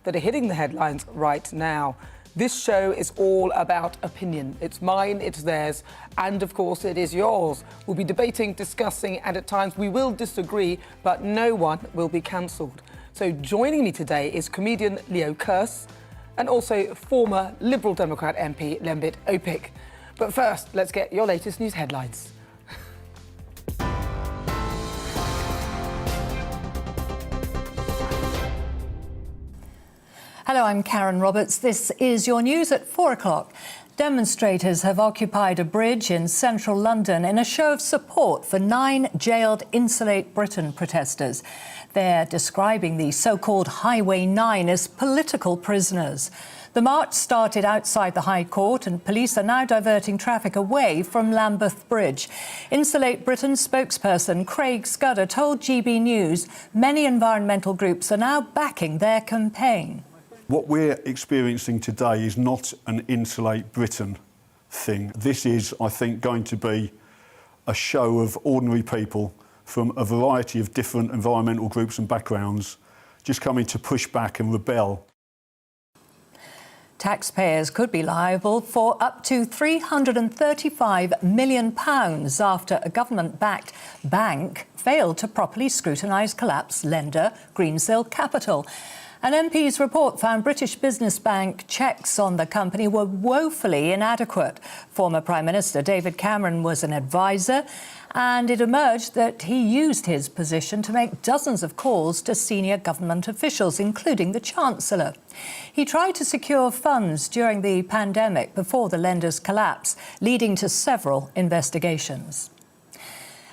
that are hitting the headlines right now. This show is all about opinion. It's mine, it's theirs, and of course it is yours. We'll be debating, discussing, and at times we will disagree, but no one will be cancelled. So joining me today is comedian Leo Kearse and also former Liberal Democrat MP Lembit Opik. But first, let's get your latest news headlines. Hello, I'm Karen Roberts. This is your news at 4 o'clock. Demonstrators have occupied a bridge in central London in a show of support for 9 jailed Insulate Britain protesters. They're describing the so-called Highway 9 as political prisoners. The march started outside the High Court and police are now diverting traffic away from Lambeth Bridge. Insulate Britain spokesperson Craig Scudder told GBNews many environmental groups are now backing their campaign. What we're experiencing today is not an Insulate Britain thing. This is, I think, going to be a show of ordinary people from a variety of different environmental groups and backgrounds just coming to push back and rebel. Taxpayers could be liable for up to £335 million after a government-backed bank failed to properly scrutinise collapsed lender Greensill Capital. An MP's report found British business bank checks on the company were woefully inadequate. Former Prime Minister David Cameron was an advisor, and it emerged that he used his position to make dozens of calls to senior government officials, including the Chancellor. He tried to secure funds during the pandemic before the lender's collapse, leading to several investigations.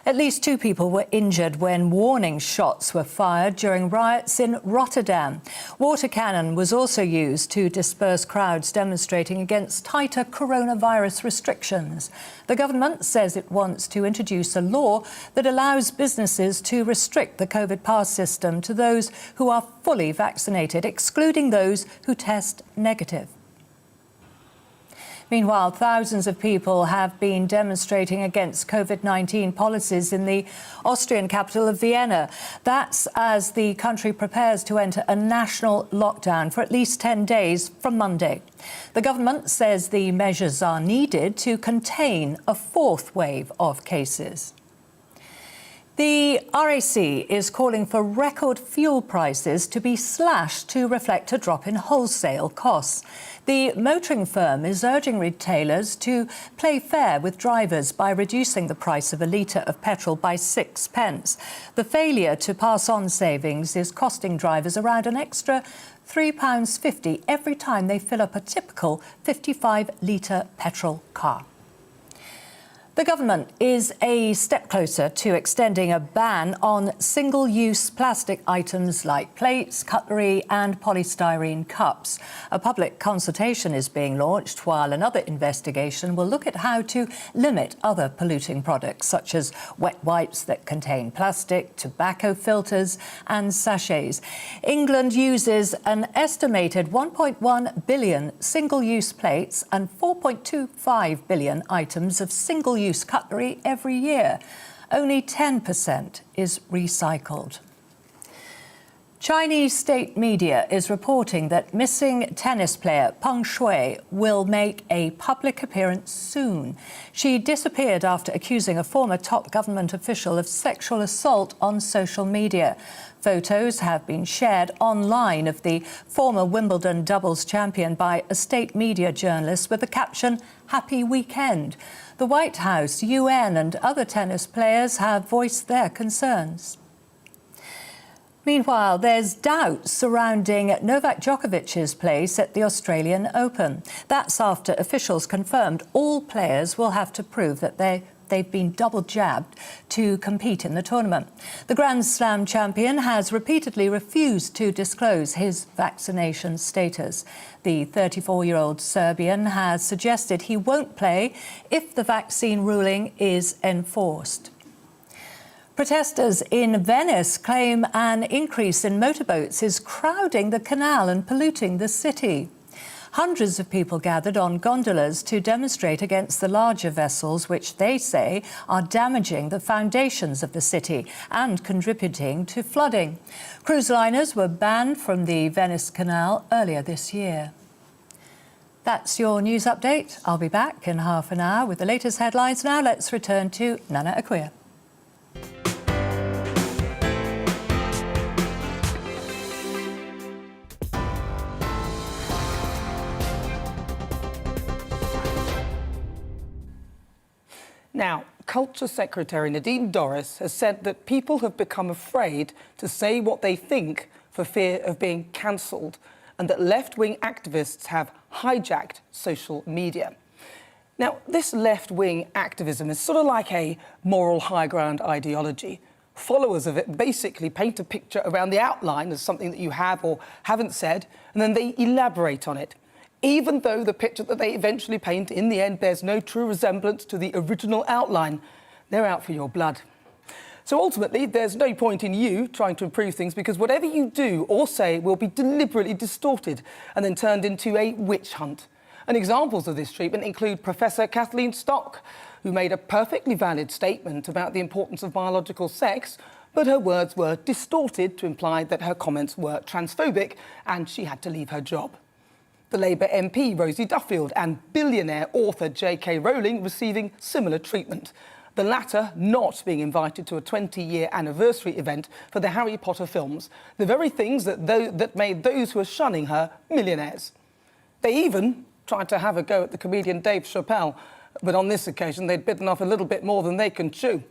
At least 2 people were injured when warning shots were fired during riots in Rotterdam. Water cannon was also used to disperse crowds demonstrating against tighter coronavirus restrictions. The government says it wants to introduce a law that allows businesses to restrict the COVID pass system to those who are fully vaccinated, excluding those who test negative. Meanwhile, thousands of people have been demonstrating against COVID-19 policies in the Austrian capital of Vienna. That's as the country prepares to enter a national lockdown for at least 10 days from Monday. The government says the measures are needed to contain a 4th wave of cases. The RAC is calling for record fuel prices to be slashed to reflect a drop in wholesale costs. The motoring firm is urging retailers to play fair with drivers by reducing the price of a litre of petrol by 6 pence. The failure to pass on savings is costing drivers around an extra £3.50 every time they fill up a typical 55-litre petrol car. The government is a step closer to extending a ban on single-use plastic items like plates, cutlery and polystyrene cups. A public consultation is being launched, while another investigation will look at how to limit other polluting products, such as wet wipes that contain plastic, tobacco filters and sachets. England uses an estimated 1.1 billion single-use plates and 4.25 billion items of single-use cutlery every year. Only 10% is recycled. Chinese state media is reporting that missing tennis player Peng Shuai will make a public appearance soon. She disappeared after accusing a former top government official of sexual assault on social media. Photos have been shared online of the former Wimbledon doubles champion by a state media journalist with the caption, "Happy Weekend." The White House, UN and other tennis players have voiced their concerns. Meanwhile, there's doubt surrounding Novak Djokovic's place at the Australian Open. That's after officials confirmed all players will have to prove that they've been double jabbed to compete in the tournament. The Grand Slam champion has repeatedly refused to disclose his vaccination status. The 34-year-old Serbian has suggested he won't play if the vaccine ruling is enforced. Protesters in Venice claim an increase in motorboats is crowding the canal and polluting the city. Hundreds of people gathered on gondolas to demonstrate against the larger vessels, which they say are damaging the foundations of the city and contributing to flooding. Cruise liners were banned from the Venice Canal earlier this year. That's your news update. I'll be back in half an hour with the latest headlines. Now let's return to Nana Akua. Now, Culture Secretary Nadine Dorries has said that people have become afraid to say what they think for fear of being cancelled, and that left-wing activists have hijacked social media. Now, this left-wing activism is sort of like a moral high ground ideology. Followers of it basically paint a picture around the outline as something that you have or haven't said, and then they elaborate on it. Even though the picture that they eventually paint in the end bears no true resemblance to the original outline, they're out for your blood. So ultimately, there's no point in you trying to improve things, because whatever you do or say will be deliberately distorted and then turned into a witch hunt. And examples of this treatment include Professor Kathleen Stock, who made a perfectly valid statement about the importance of biological sex, but her words were distorted to imply that her comments were transphobic and she had to leave her job. The Labour MP Rosie Duffield and billionaire author J.K. Rowling receiving similar treatment, the latter not being invited to a 20-year anniversary event for the Harry Potter films, the very things that made those who are shunning her millionaires. They even tried to have a go at the comedian Dave Chappelle, but on this occasion they'd bitten off a little bit more than they can chew.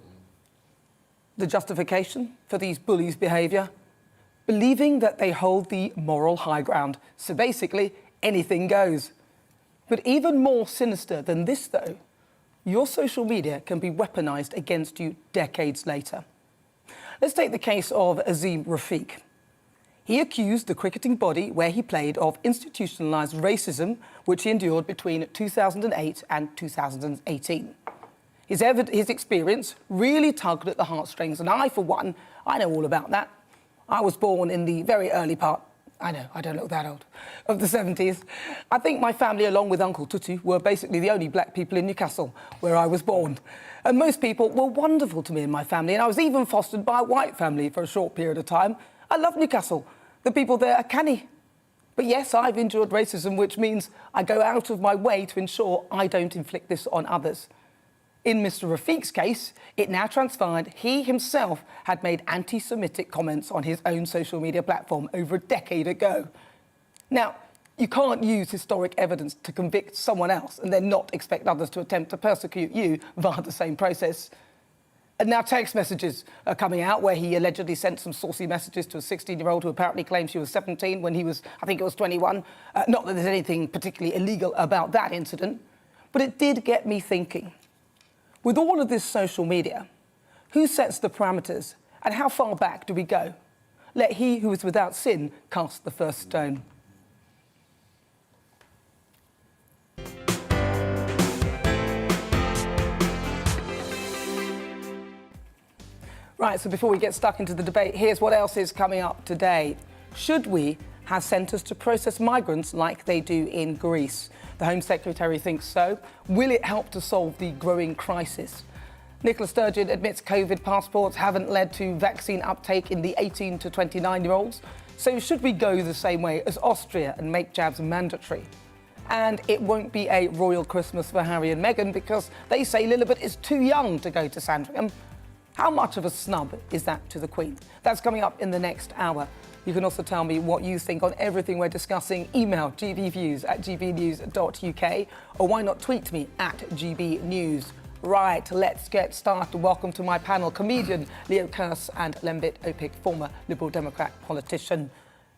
The justification for these bullies' behaviour? Believing that they hold the moral high ground. So basically, anything goes. But even more sinister than this, though, your social media can be weaponised against you decades later. Let's take the case of Azim Rafiq. He accused the cricketing body where he played of institutionalised racism, which he endured between 2008 and 2018. His experience really tugged at the heartstrings, and I, for one, I know all about that. I was born in the very early part, I know, I don't look that old, of the 70s. I think my family, along with Uncle Tutu, were basically the only black people in Newcastle, where I was born. And most people were wonderful to me and my family, and I was even fostered by a white family for a short period of time. I love Newcastle. The people there are canny. But yes, I've endured racism, which means I go out of my way to ensure I don't inflict this on others. In Mr. Rafiq's case, it now transpired he himself had made anti-Semitic comments on his own social media platform over a decade ago. Now, you can't use historic evidence to convict someone else and then not expect others to attempt to persecute you via the same process. And now text messages are coming out where he allegedly sent some saucy messages to a 16-year-old who apparently claimed she was 17 when he was, I think it was 21. Not that there's anything particularly illegal about that incident, but it did get me thinking. With all of this social media, who sets the parameters and how far back do we go? Let he who is without sin cast the first stone. Right, so before we get stuck into the debate, here's what else is coming up today. Should we have centres to process migrants like they do in Greece? The Home Secretary thinks so. Will it help to solve the growing crisis? Nicola Sturgeon admits COVID passports haven't led to vaccine uptake in the 18 to 29-year-olds. So should we go the same way as Austria and make jabs mandatory? And it won't be a royal Christmas for Harry and Meghan because they say Lilibet is too young to go to Sandringham. How much of a snub is that to the Queen? That's coming up in the next hour. You can also tell me what you think on everything we're discussing. Email gbviews@gbnews.uk, or why not tweet me at gbnews. Right, let's get started. Welcome to my panel, comedian Leo Kearse and Lembit Opik, former Liberal Democrat politician.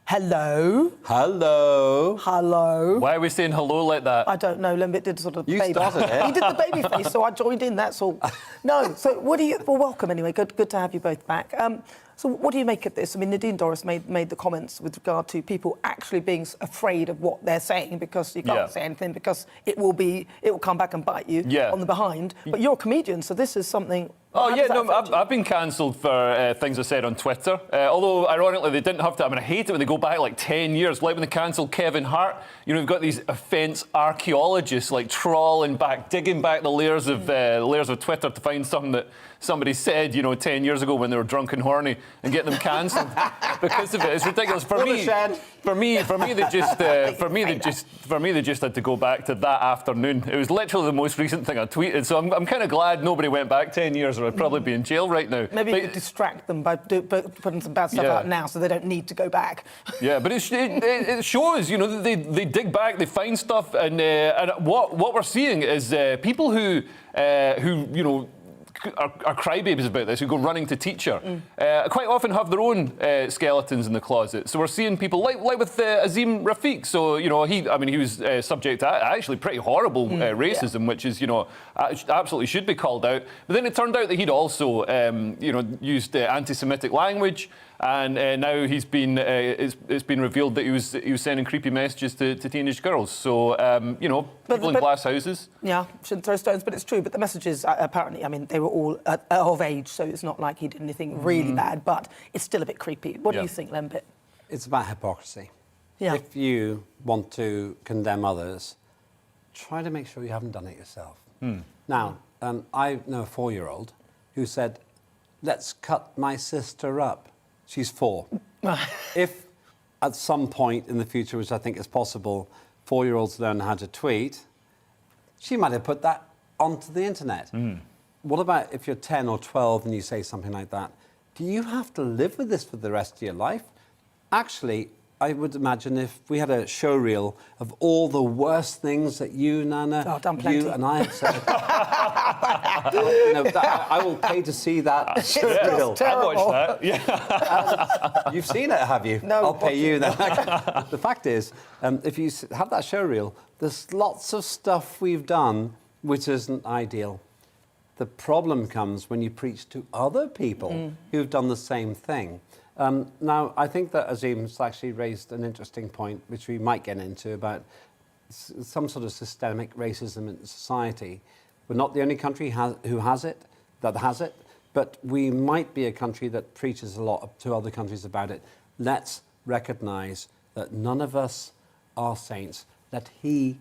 Hello. Hello. Hello. Why are we saying hello like that? I don't know. Lembit did sort of You baby. started it. He did the baby face, so I joined in. That's all. No. So what do you? Well, welcome anyway. Good to have you both back. So what do you make of this? I mean, Nadine Dorries made the comments with regard to people actually being afraid of what they're saying because you can't say anything because it will come back and bite you on the behind. But you're a comedian, so this is something Oh, How yeah, does that no, affect you? I've been cancelled for things I said on Twitter. Although, ironically, they didn't have to. I mean, I hate it when they go back like 10 years, like when they cancelled Kevin Hart. You know, we've got these offence archaeologists like trawling back, digging back the layers of Twitter to find something that somebody said, 10 years ago when they were drunk and horny, and get them cancelled because of it. It's ridiculous. For me, they just had to go back to that afternoon. It was literally the most recent thing I tweeted. So I'm kind of glad nobody went back 10 years, or I'd probably be in jail right now. Maybe you could distract them by putting some bad stuff out now, so they don't need to go back. Yeah, but it shows, they dig back, they find stuff, and what we're seeing is people who are crybabies about this, who go running to teacher, quite often have their own skeletons in the closet. So we're seeing people like with Azim Rafiq. So he was subject to actually pretty horrible racism, which is absolutely should be called out. But then it turned out that he'd also used anti-Semitic language. And now it's been revealed that he was sending creepy messages to teenage girls. So people in glass houses. Yeah, shouldn't throw stones, but it's true. But the messages apparently, they were all of age, so it's not like he did anything really bad. But it's still a bit creepy. What do you think, Lembit? It's about hypocrisy. Yeah. If you want to condemn others, try to make sure you haven't done it yourself. Now, I know a 4-year-old who said, "Let's cut my sister up." She's 4. If at some point in the future, which I think is possible, 4-year-olds learn how to tweet, she might have put that onto the internet. What about if you're 10 or 12 and you say something like that? Do you have to live with this for the rest of your life? Actually, I would imagine if we had a show reel of all the worst things that you, Nana, you and I have said, I will pay to see that show reel. I'd watch that. Yeah. You've seen it, have you? No. I'll pay you then. The fact is, if you have that show reel, there's lots of stuff we've done which isn't ideal. The problem comes when you preach to other people who've done the same thing. Now, I think that Azim's actually raised an interesting point, which we might get into, about some sort of systemic racism in society. We're not the only country that has it, but we might be a country that preaches a lot to other countries about it. Let's recognise that none of us are saints. Let he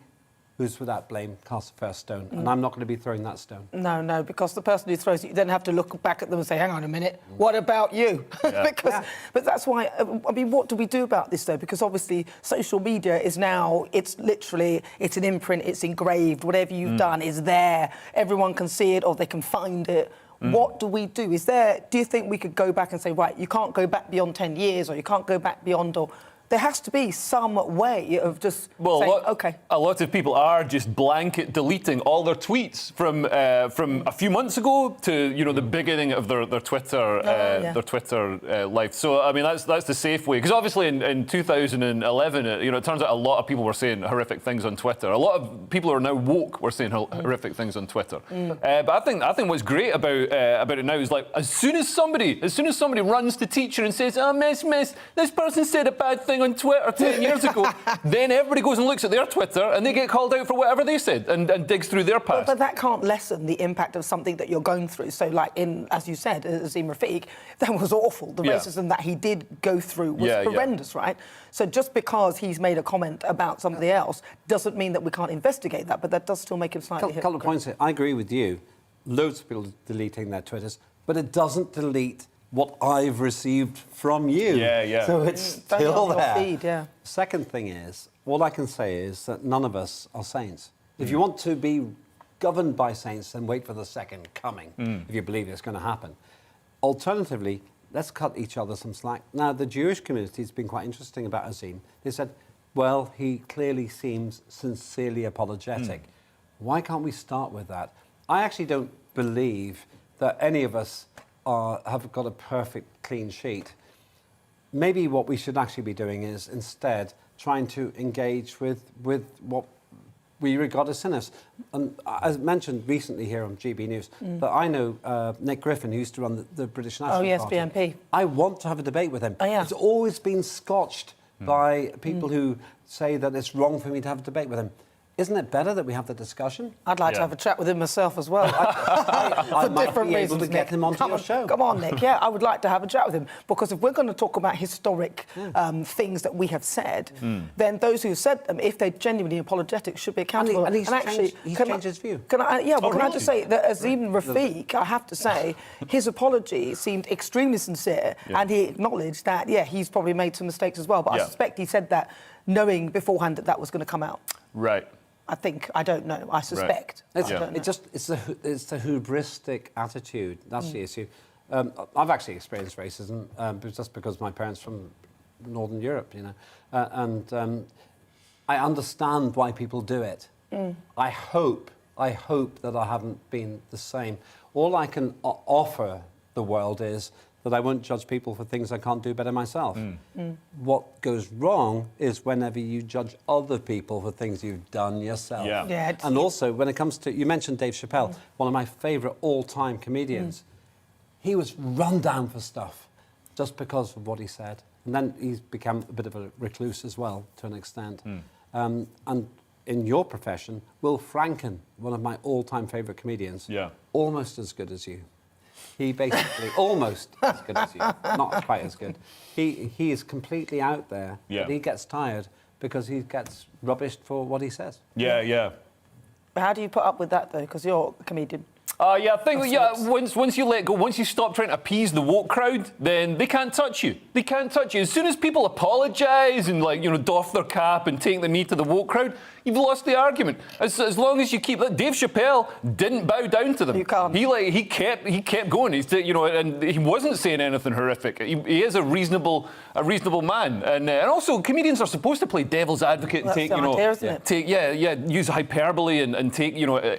who's without blame cast the first stone. And I'm not going to be throwing that stone. No, because the person who throws it, you then have to look back at them and say, hang on a minute, what about you? But that's why, what do we do about this, though? Because obviously social media is now, it's an imprint, it's engraved, whatever you've done is there. Everyone can see it or they can find it. What do we do? Do you think we could go back and say, right, you can't go back beyond 10 years or you can't go back beyond, or there has to be some way of just saying, OK. A lot of people are just blanket deleting all their tweets from a few months ago to the beginning of their Twitter life. So I mean that's the safe way, because obviously in 2011 it turns out a lot of people were saying horrific things on Twitter. A lot of people who are now woke were saying horrific things on Twitter. But I think what's great about it now is, like, as soon as somebody runs to teacher and says, "Oh, miss, this person said a bad thing on Twitter 10 years ago," then everybody goes and looks at their Twitter and they get called out for whatever they said and digs through their past. But that can't lessen the impact of something that you're going through. So, like, as you said, Azim Rafiq, that was awful. The racism that he did go through was horrendous, right? So just because he's made a comment about somebody else doesn't mean that we can't investigate that, but that does still make him slightly A couple of points here. I agree with you. Loads of people deleting their Twitters, but it doesn't delete what I've received from you. Yeah. So it's still there. Feed, Second thing is, all I can say is that none of us are saints. If you want to be governed by saints, then wait for the second coming, if you believe it's going to happen. Alternatively, let's cut each other some slack. Now, the Jewish community has been quite interesting about Azim. They said, well, he clearly seems sincerely apologetic. Why can't we start with that? I actually don't believe that any of us have got a perfect clean sheet. Maybe what we should actually be doing is instead trying to engage with what we regard as sinners. And as mentioned recently here on GBNews, that I know Nick Griffin, who used to run the British National Party. BNP. I want to have a debate with him. It's always been scotched by people who say that it's wrong for me to have a debate with him. isn't it better that we have the discussion? I'd like to have a chat with him myself as well. I For might different be able reasons, to get Nick. him onto your show. Come on, Nick. Yeah, I would like to have a chat with him, because if we're going to talk about historic things that we have said, then those who said them, if they're genuinely apologetic, should be accountable. And he's actually, changed his view. Can I really? just say that Azim Rafiq, I have to say, his apology seemed extremely sincere, and he acknowledged that, he's probably made some mistakes as well. But I suspect he said that knowing beforehand that that was going to come out. Right. I don't know. I suspect. It's the hubristic attitude. That's the issue. I've actually experienced racism just because my parents from Northern Europe, and I understand why people do it. I hope that I haven't been the same. All I can offer the world is that I won't judge people for things I can't do better myself. What goes wrong is whenever you judge other people for things you've done yourself. And also, when it comes to, you mentioned Dave Chappelle, one of my favourite all-time comedians. He was run down for stuff just because of what he said. And then he's become a bit of a recluse as well, to an extent. And in your profession, Will Franken, one of my all-time favourite comedians, almost as good as you. He basically, almost as good as you, not quite as good. He is completely out there, but he gets tired because he gets rubbished for what he says. How do you put up with that, though? Because you're a comedian. I think, once you let go, once you stop trying to appease the woke crowd, then they can't touch you. They can't touch you. As soon as people apologise and, doff their cap and take the knee to the woke crowd, you've lost the argument. As long as you keep that. Dave Chappelle didn't bow down to them. You can't. He kept going. And he wasn't saying anything horrific. He is a reasonable man. And also, comedians are supposed to play devil's advocate and take, use hyperbole and take,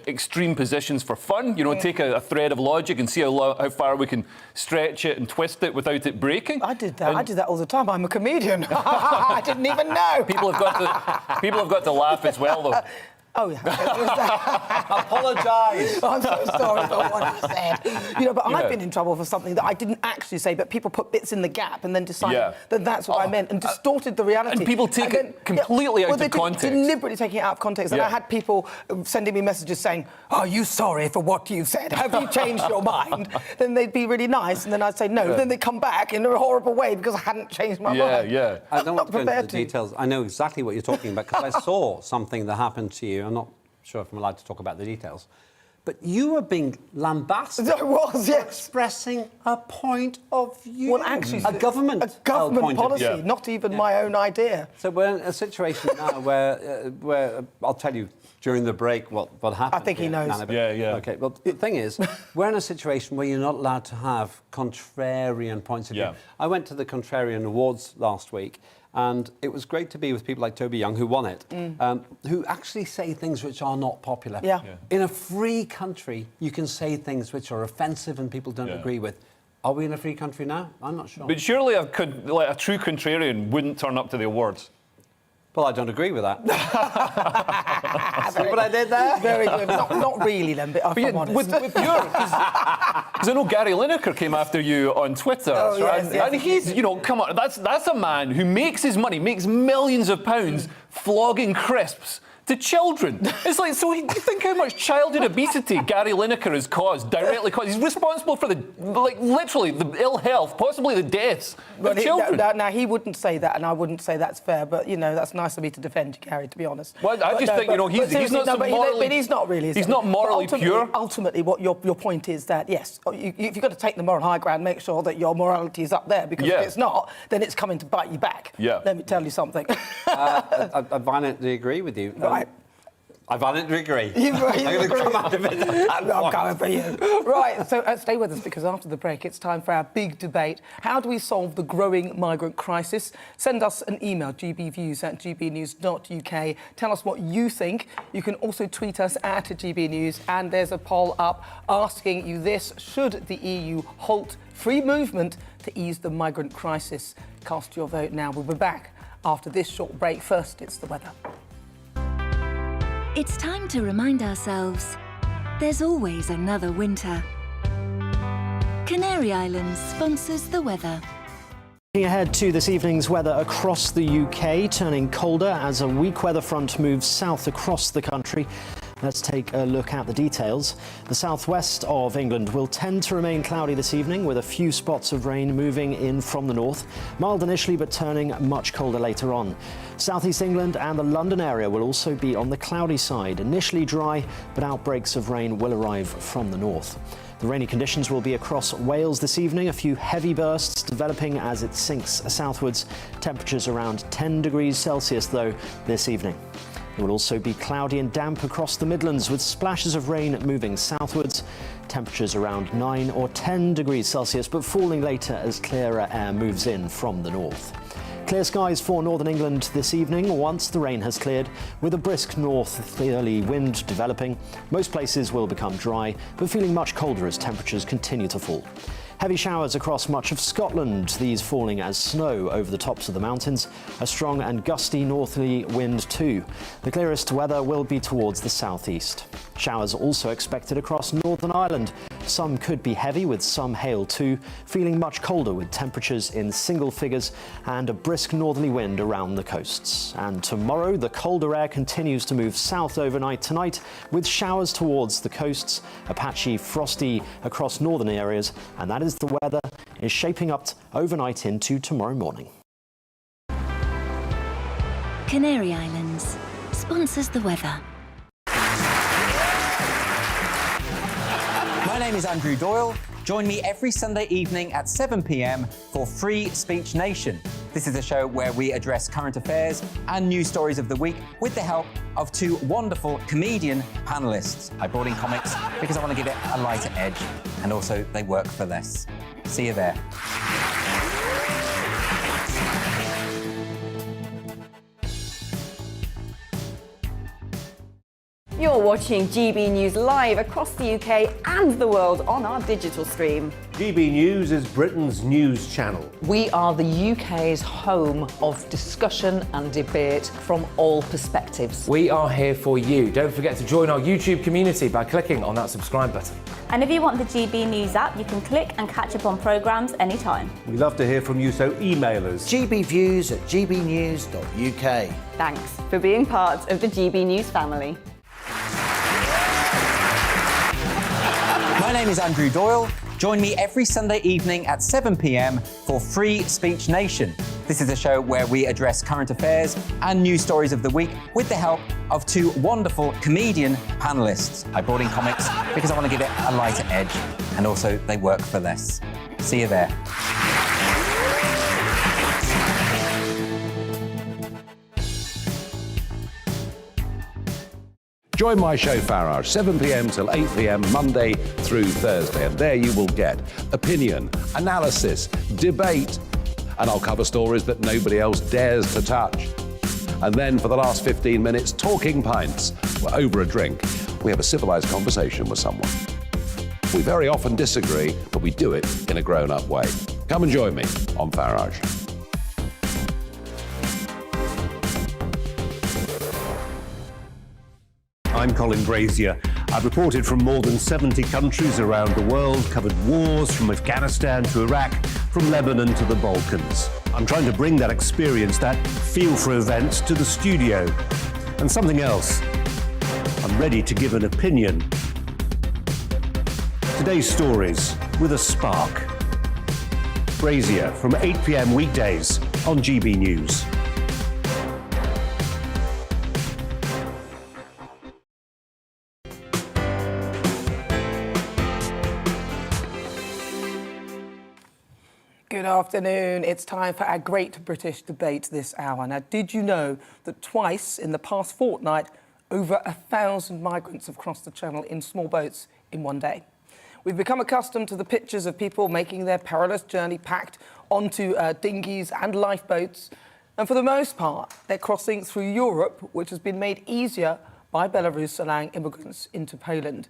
extreme positions for fun. Take a thread of logic and see how far we can stretch it and twist it without it breaking. I did that. I do that all the time. I'm a comedian. I didn't even know. People have got to laugh as well, though. Oh, yeah. Apologise. I'm so sorry for what I said. But I've been in trouble for something that I didn't actually say, but people put bits in the gap and then decided that that's what I meant and distorted the reality. And people take it completely out of context. Deliberately taking it out of context. And I had people sending me messages saying, "Are you sorry for what you said? Have you changed your mind?" Then they'd be really nice, and then I'd say no. Then they'd come back in a horrible way because I hadn't changed my mind. I don't want to go into the details. I know exactly what you're talking about because I saw something that happened to you. I'm not sure if I'm allowed to talk about the details. But you were being lambasted. I was, yes. Expressing a point of view. Well, actually, a government policy, not even my own idea. So we're in a situation now where I'll tell you during the break what happened. I think he knows. Okay, well, the thing is, we're in a situation where you're not allowed to have contrarian points of view. I went to the Contrarian Awards last week, and it was great to be with people like Toby Young, who won it, who actually say things which are not popular. In a free country, you can say things which are offensive and people don't agree with. Are we in a free country now? I'm not sure. But surely a true contrarian wouldn't turn up to the awards. Well, I don't agree with that. See what I did there? Very good. Not really, then, but I'm honest. With your... Because I know Gary Lineker came after you on Twitter. And he's, come on, that's a man who makes his money, makes millions of pounds flogging crisps to children. It's like, so you think how much childhood obesity Gary Lineker has directly caused. He's responsible for literally the ill health, possibly the deaths of children. Now, he wouldn't say that, and I wouldn't say that's fair, but, that's nice of me to defend Gary, to be honest. Well, I just think, he's not morally... But he's not really, he's not morally pure. Ultimately, what your point is that, yes, if you've got to take the moral high ground, make sure that your morality is up there, because if it's not, then it's coming to bite you back. Let me tell you something. I violently agree with you. I violently agree. I'm going to come out of it. I'm coming for you. Right, so stay with us, because after the break, it's time for our big debate. How do we solve the growing migrant crisis? Send us an email, gbviews@gbnews.uk. Tell us what you think. You can also tweet us at GBNews, and there's a poll up asking you this: should the EU halt free movement to ease the migrant crisis? Cast your vote now. We'll be back after this short break. First, it's the weather. It's time to remind ourselves there's always another winter. Canary Islands sponsors the weather. Looking ahead to this evening's weather across the UK, turning colder as a weak weather front moves south across the country. Let's take a look at the details. The southwest of England will tend to remain cloudy this evening, with a few spots of rain moving in from the north. Mild initially, but turning much colder later on. Southeast England and the London area will also be on the cloudy side. Initially dry, but outbreaks of rain will arrive from the north. The rainy conditions will be across Wales this evening, a few heavy bursts developing as it sinks southwards. Temperatures around 10 degrees Celsius, though, this evening. It will also be cloudy and damp across the Midlands, with splashes of rain moving southwards. Temperatures around 9 or 10 degrees Celsius, but falling later as clearer air moves in from the north. Clear skies for northern England this evening once the rain has cleared, with a brisk northerly wind developing. Most places will become dry, but feeling much colder as temperatures continue to fall. Heavy showers across much of Scotland, these falling as snow over the tops of the mountains. A strong and gusty northerly wind too. The clearest weather will be towards the southeast. Showers also expected across Northern Ireland. Some could be heavy, with some hail too. Feeling much colder, with temperatures in single figures and a brisk northerly wind around the coasts. And tomorrow, the colder air continues to move south overnight tonight, with showers towards the coasts, a patchy frosty across northern areas, and that is the weather is shaping up overnight into tomorrow morning. Canary Islands sponsors the weather. My name is Andrew Doyle. Join me every Sunday evening at 7 p.m. for Free Speech Nation. This is a show where we address current affairs and news stories of the week with the help of two wonderful comedian panellists. I brought in comics because I want to give it a lighter edge, and also they work for less. See you there. You're watching GB News live across the UK and the world on our digital stream. GB News is Britain's news channel. We are the UK's home of discussion and debate from all perspectives. We are here for you. Don't forget to join our YouTube community by clicking on that subscribe button. And if you want the GB News app, you can click and catch up on programmes anytime. We love to hear from you, so email us. gbviews@gbnews.uk. Thanks for being part of the GB News family. My name is Andrew Doyle. Join me every Sunday evening at 7 p.m. for Free Speech Nation. This is a show where we address current affairs and news stories of the week with the help of two wonderful comedian panellists. I brought in comics because I want to give it a lighter edge, and also they work for less. See you there. Join my show Farage, 7 p.m. till 8 p.m. Monday through Thursday, and there you will get opinion, analysis, debate, and I'll cover stories that nobody else dares to touch. And then for the last 15 minutes, talking pints. We're over a drink. We have a civilised conversation with someone. We very often disagree, but we do it in a grown-up way. Come and join me on Farage. I'm Colin Brazier. I've reported from more than 70 countries around the world, covered wars from Afghanistan to Iraq, from Lebanon to the Balkans. I'm trying to bring that experience, that feel for events, to the studio. And something else. I'm ready to give an opinion. Today's stories with a spark. Brazier from 8 p.m. weekdays on GB News. Good afternoon. It's time for our Great British Debate this hour. Now, did you know that twice in the past fortnight, over 1,000 migrants have crossed the Channel in small boats in one day? We've become accustomed to the pictures of people making their perilous journey packed onto dinghies and lifeboats. And for the most part, they're crossing through Europe, which has been made easier by Belarus allowing immigrants into Poland.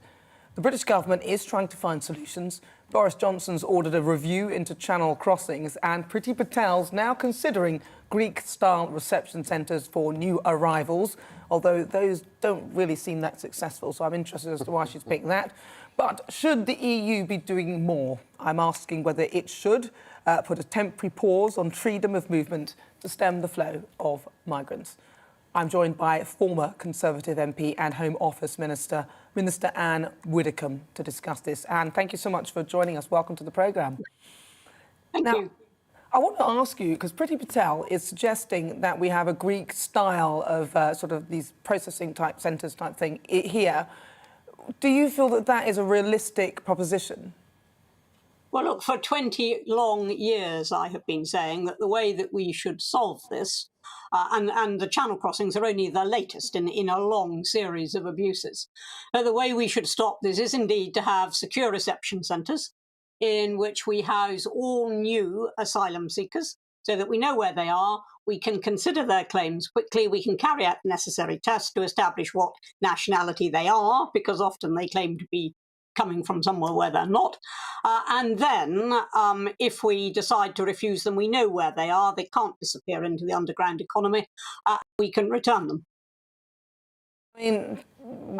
The British government is trying to find solutions. Boris Johnson's ordered a review into Channel crossings, and Priti Patel's now considering Greek-style reception centres for new arrivals, although those don't really seem that successful, so I'm interested as to why she's picked that. But should the EU be doing more? I'm asking whether it should, put a temporary pause on freedom of movement to stem the flow of migrants. I'm joined by former Conservative MP and Home Office Minister, Minister Anne Widdecombe, to discuss this. Anne, thank you so much for joining us. Welcome to the programme. Thank you. I want to ask you, because Priti Patel is suggesting that we have a Greek style of sort of these processing type centres type thing here. Do you feel that that is a realistic proposition? Well, look, for 20 long years, I have been saying that the way that we should solve this, and the channel crossings are only the latest in a long series of abuses. The way we should stop this is indeed to have secure reception centres in which we house all new asylum seekers so that we know where they are, we can consider their claims quickly, we can carry out necessary tests to establish what nationality they are, because often they claim to be coming from somewhere where they're not. And then, if we decide to refuse them, we know where they are. They can't disappear into the underground economy. We can return them. I mean,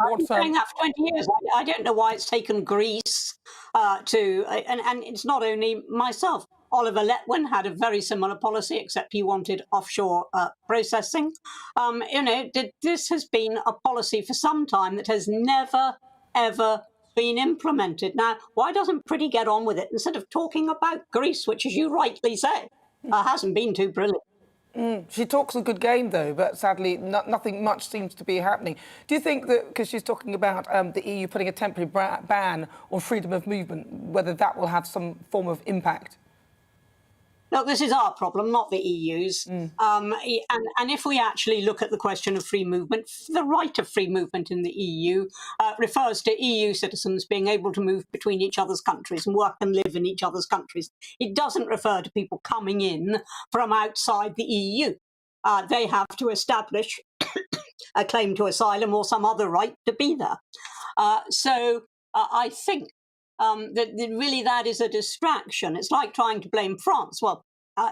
I've been saying that for 20 years. I don't know why it's taken Greece and it's not only myself. Oliver Letwin had a very similar policy, except he wanted offshore processing. This has been a policy for some time that has never, ever been implemented. Now, why doesn't Priti get on with it instead of talking about Greece, which, as you rightly say, hasn't been too brilliant? She talks a good game, though, but sadly, nothing much seems to be happening. Do you think that, because she's talking about the EU putting a temporary ban on freedom of movement, whether that will have some form of impact? Look, this is our problem, not the EU's. And if we actually look at the question of free movement, the right of free movement in the EU refers to EU citizens being able to move between each other's countries and work and live in each other's countries. It doesn't refer to people coming in from outside the EU. They have to establish a claim to asylum or some other right to be there. I think that really that is a distraction. It's like trying to blame France. Well,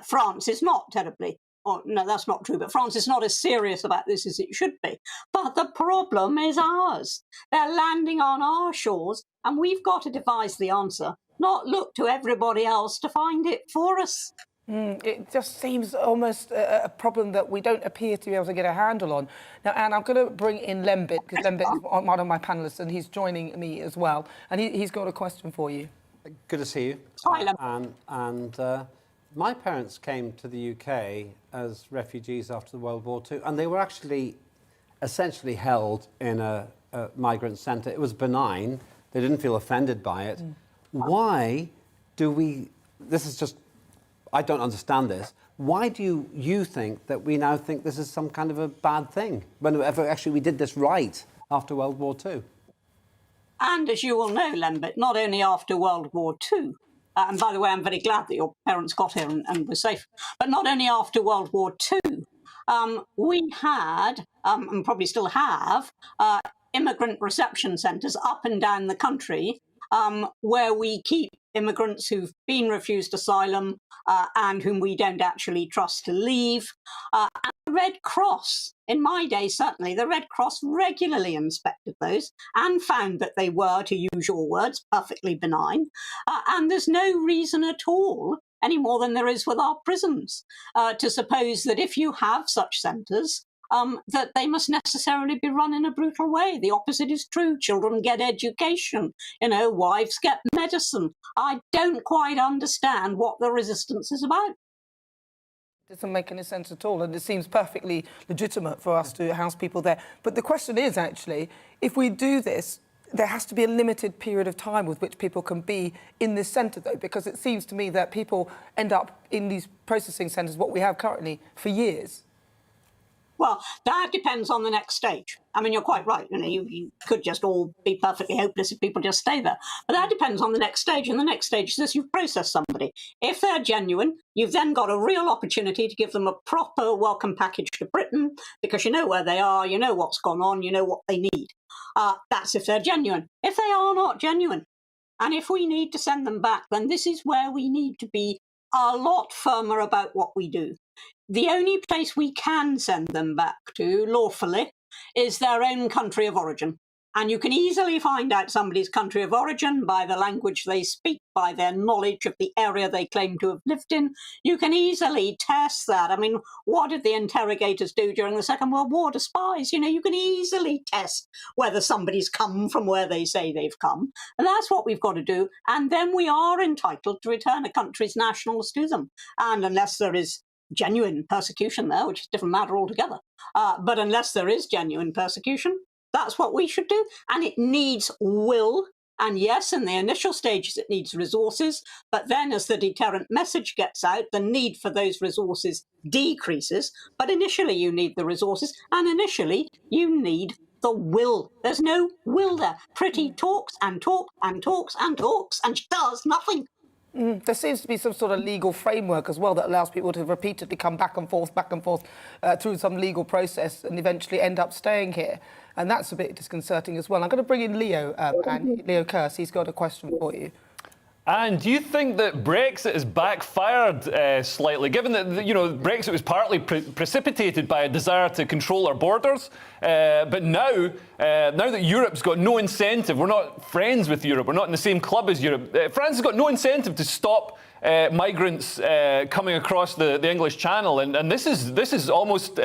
France is not terribly, or no, that's not true, but France is not as serious about this as it should be. But the problem is ours. They're landing on our shores, and we've got to devise the answer, not look to everybody else to find it for us. It just seems almost a problem that we don't appear to be able to get a handle on. Now, Anne, I'm going to bring in Lembit, because Lembit is one of my panellists, and he's joining me as well. And he's got a question for you. Good to see you. Hi, Lembit. My parents came to the UK as refugees after World War II, and they were actually essentially held in a migrant centre. It was benign. They didn't feel offended by it. Why do we... This is just... I don't understand this. Why do you think that we now think this is some kind of a bad thing, when actually we did this right after World War II? And as you will know, Lembit, not only after World War II, and by the way, I'm very glad that your parents got here and were safe, but not only after World War II, we had, and probably still have, immigrant reception centres up and down the country where we keep immigrants who've been refused asylum and whom we don't actually trust to leave. And the Red Cross, in my day certainly, the Red Cross regularly inspected those and found that they were, to use your words, perfectly benign. And there's no reason at all, any more than there is with our prisons, to suppose that if you have such centres, that they must necessarily be run in a brutal way. The opposite is true. Children get education, wives get medicine. I don't quite understand what the resistance is about. It doesn't make any sense at all, and it seems perfectly legitimate for us to house people there. But the question is, actually, if we do this, there has to be a limited period of time with which people can be in this centre, though, because it seems to me that people end up in these processing centres, what we have currently, for years. Well, that depends on the next stage. I mean, you're quite right. You could just all be perfectly hopeless if people just stay there. But that depends on the next stage. And the next stage is this: you've processed somebody. If they're genuine, you've then got a real opportunity to give them a proper welcome package to Britain, because you know where they are, you know what's gone on, you know what they need. That's if they're genuine. If they are not genuine, and if we need to send them back, then this is where we need to be a lot firmer about what we do. The only place we can send them back to lawfully is their own country of origin. And you can easily find out somebody's country of origin by the language they speak, by their knowledge of the area they claim to have lived in. You can easily test that. I mean, what did the interrogators do during the Second World War to spies? You know, you can easily test whether somebody's come from where they say they've come. And that's what we've got to do. And then we are entitled to return a country's nationals to them. And unless there is genuine persecution there, which is a different matter altogether, but unless there is genuine persecution, that's what we should do. And it needs will. And yes, in the initial stages, it needs resources. But then as the deterrent message gets out, the need for those resources decreases. But initially, you need the resources. And initially, you need the will. There's no will there. Pretty talks and talks and talks and talks and does nothing. There seems to be some sort of legal framework as well that allows people to repeatedly come back and forth through some legal process and eventually end up staying here. And that's a bit disconcerting as well. I'm going to bring in Leo, and Leo Kearse. He's got a question for you. And do you think that Brexit has backfired slightly, given that, you know, Brexit was partly precipitated by a desire to control our borders, but now that Europe's got no incentive, we're not friends with Europe, we're not in the same club as Europe, France has got no incentive to stop migrants coming across the English Channel, and this is almost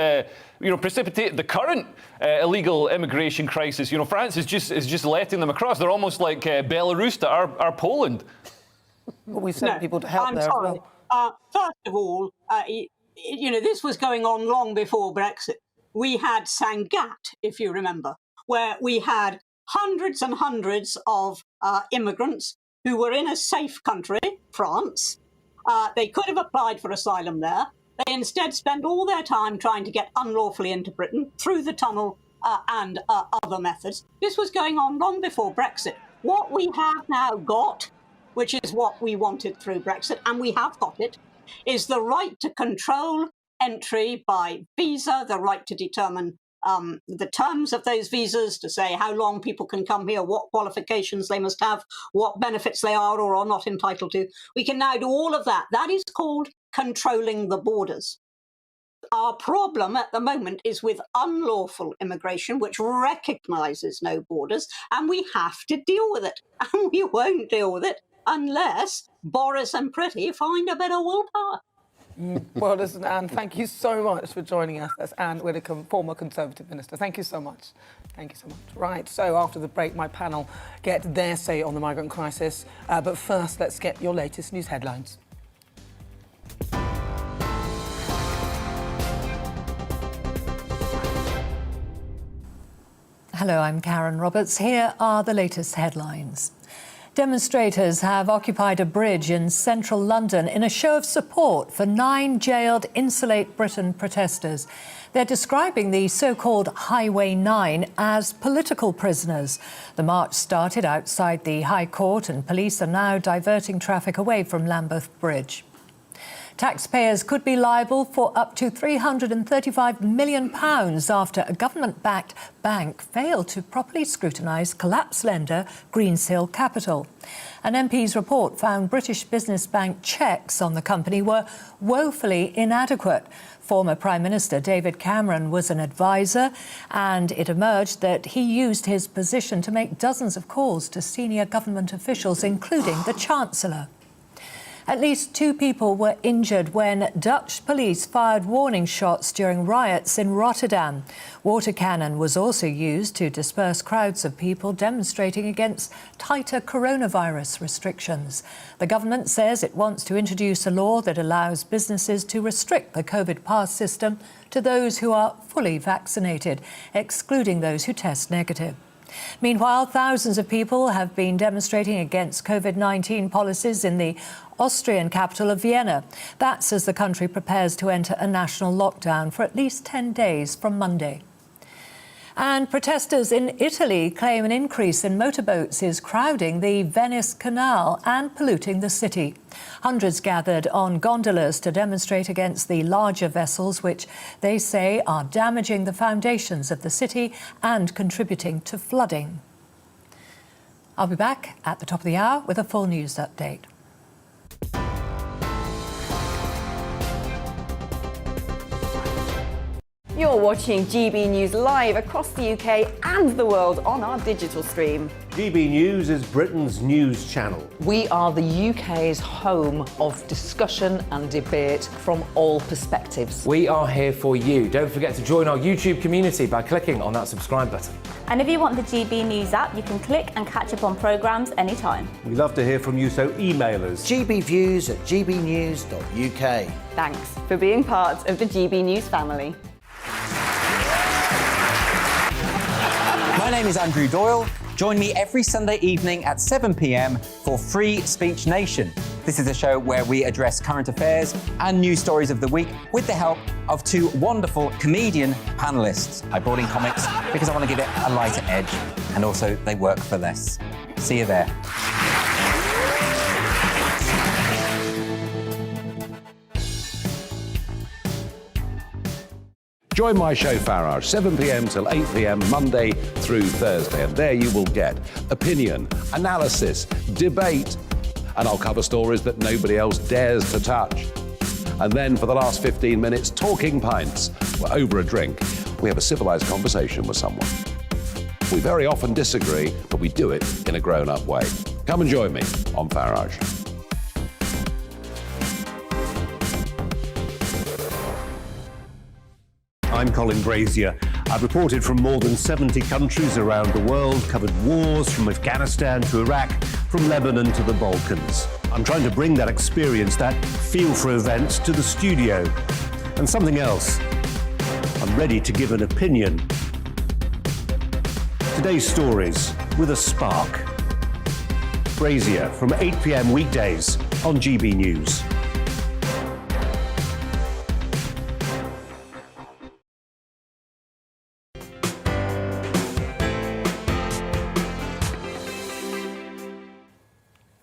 precipitated the current illegal immigration crisis. You know, France is just letting them across. They're almost like Belarus to our Poland. But we sent people to help there sorry. as well. First of all, this was going on long before Brexit. We had Sangat, if you remember, where we had hundreds and hundreds of immigrants who were in a safe country, France. They could have applied for asylum there. They instead spent all their time trying to get unlawfully into Britain through the tunnel and other methods. This was going on long before Brexit. What we have now got, which is what we wanted through Brexit, and we have got it, is the right to control entry by visa, the right to determine the terms of those visas, to say how long people can come here, what qualifications they must have, what benefits they are or are not entitled to. We can now do all of that. That is called controlling the borders. Our problem at the moment is with unlawful immigration, which recognises no borders, and we have to deal with it. And we won't deal with it unless Boris and Pretty find a bit of willpower. Well, listen, Anne, thank you so much for joining us. That's Anne Widdecombe, former Conservative Minister. Thank you so much. Thank you so much. Right, so after the break, my panel get their say on the migrant crisis. But first, let's get your latest news headlines. Hello, I'm Karen Roberts. Here are the latest headlines. Demonstrators have occupied a bridge in central London in a show of support for 9 jailed Insulate Britain protesters. They're describing the so-called Highway 9 as political prisoners. The march started outside the High Court and police are now diverting traffic away from Lambeth Bridge. Taxpayers could be liable for up to £335 million after a government-backed bank failed to properly scrutinise collapsed lender Greensill Capital. An MP's report found British business bank checks on the company were woefully inadequate. Former Prime Minister David Cameron was an advisor, and it emerged that he used his position to make dozens of calls to senior government officials, including the Chancellor. At least 2 people were injured when Dutch police fired warning shots during riots in Rotterdam. Water cannon was also used to disperse crowds of people demonstrating against tighter coronavirus restrictions. The government says it wants to introduce a law that allows businesses to restrict the COVID pass system to those who are fully vaccinated, excluding those who test negative. Meanwhile, thousands of people have been demonstrating against COVID-19 policies in the Austrian capital of Vienna. That's as the country prepares to enter a national lockdown for at least 10 days from Monday. And protesters in Italy claim an increase in motorboats is crowding the Venice Canal and polluting the city. Hundreds gathered on gondolas to demonstrate against the larger vessels, which they say are damaging the foundations of the city and contributing to flooding. I'll be back at the top of the hour with a full news update. You're watching GB News live across the UK and the world on our digital stream. GB News is Britain's news channel. We are the UK's home of discussion and debate from all perspectives. We are here for you. Don't forget to join our YouTube community by clicking on that subscribe button. And if you want the GB News app, you can click and catch up on programmes anytime. We love to hear from you, so email us. gbviews@gbnews.uk. Thanks for being part of the GB News family. My name is Andrew Doyle. Join me every Sunday evening at 7 p.m. for Free Speech Nation. This is a show where we address current affairs and news stories of the week with the help of two wonderful comedian panellists. I brought in comics because I want to give it a lighter edge, and also they work for less. See you there. Join my show Farage, 7 p.m. till 8 p.m. Monday through Thursday, and there you will get opinion, analysis, debate, and I'll cover stories that nobody else dares to touch. And then for the last 15 minutes, talking pints. We're over a drink. We have a civilised conversation with someone. We very often disagree, but we do it in a grown-up way. Come and join me on Farage. I'm Colin Brazier. I've reported from more than 70 countries around the world, covered wars from Afghanistan to Iraq, from Lebanon to the Balkans. I'm trying to bring that experience, that feel for events, to the studio. And something else. I'm ready to give an opinion. Today's stories with a spark. Brazier from 8 p.m. weekdays on GB News.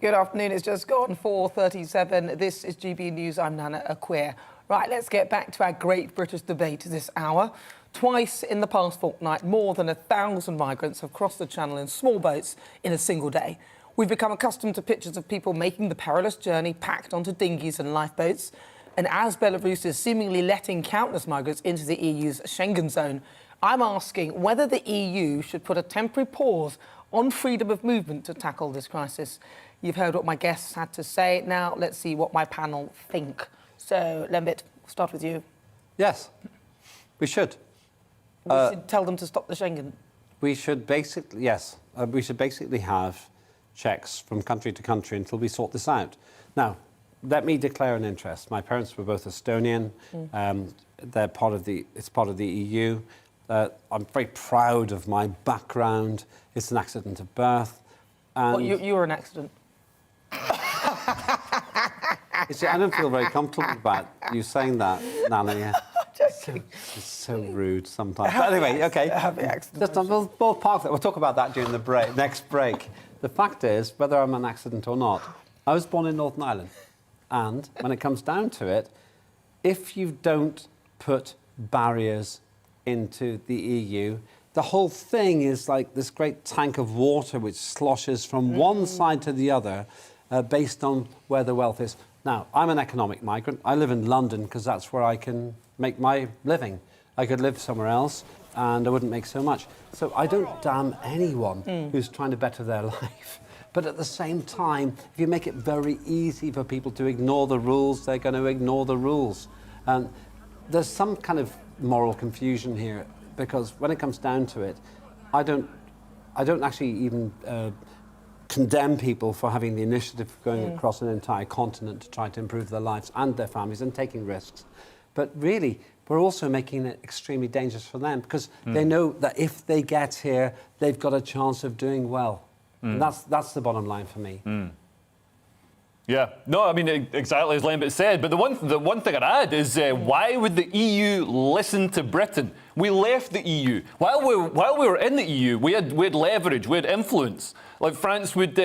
Good afternoon, it's just gone 4:37. This is GB News, I'm Nana Akua. Right, let's get back to our great British debate this hour. Twice in the past fortnight, more than 1,000 migrants have crossed the channel in small boats in a single day. We've become accustomed to pictures of people making the perilous journey packed onto dinghies and lifeboats. And as Belarus is seemingly letting countless migrants into the EU's Schengen zone, I'm asking whether the EU should put a temporary pause on freedom of movement to tackle this crisis. You've heard what my guests had to say. Now let's see what my panel think. So, Lembit, we'll start with you. Yes, we should. We should tell them to stop the Schengen. We should basically, yes, we should basically have checks from country to country until we sort this out. Now, let me declare an interest. My parents were both Estonian. They're part of it's part of the EU. I'm very proud of my background. It's an accident of birth. And Well, you were an accident. You see, I don't feel very comfortable about you saying that, Nana. Yeah. It's so rude sometimes. But anyway, okay. We'll park that. We'll talk about that during the next break. The fact is, whether I'm an accident or not, I was born in Northern Ireland. And when it comes down to it, if you don't put barriers into the EU, the whole thing is like this great tank of water which sloshes from one side to the other based on where the wealth is. Now, I'm an economic migrant. I live in London because that's where I can make my living. I could live somewhere else and I wouldn't make so much. So I don't damn anyone who's trying to better their life. But at the same time, if you make it very easy for people to ignore the rules, they're going to ignore the rules. And there's some kind of moral confusion here, because when it comes down to it, I don't actually even condemn people for having the initiative of going across an entire continent to try to improve their lives and their families and taking risks. But really, we're also making it extremely dangerous for them, because they know that if they get here, they've got a chance of doing well. And that's the bottom line for me. Yeah, no, I mean, exactly as Lembit said. But the one thing I'd add is why would the EU listen to Britain? We left the EU. While we were in the EU, we had leverage, we had influence. Like France would,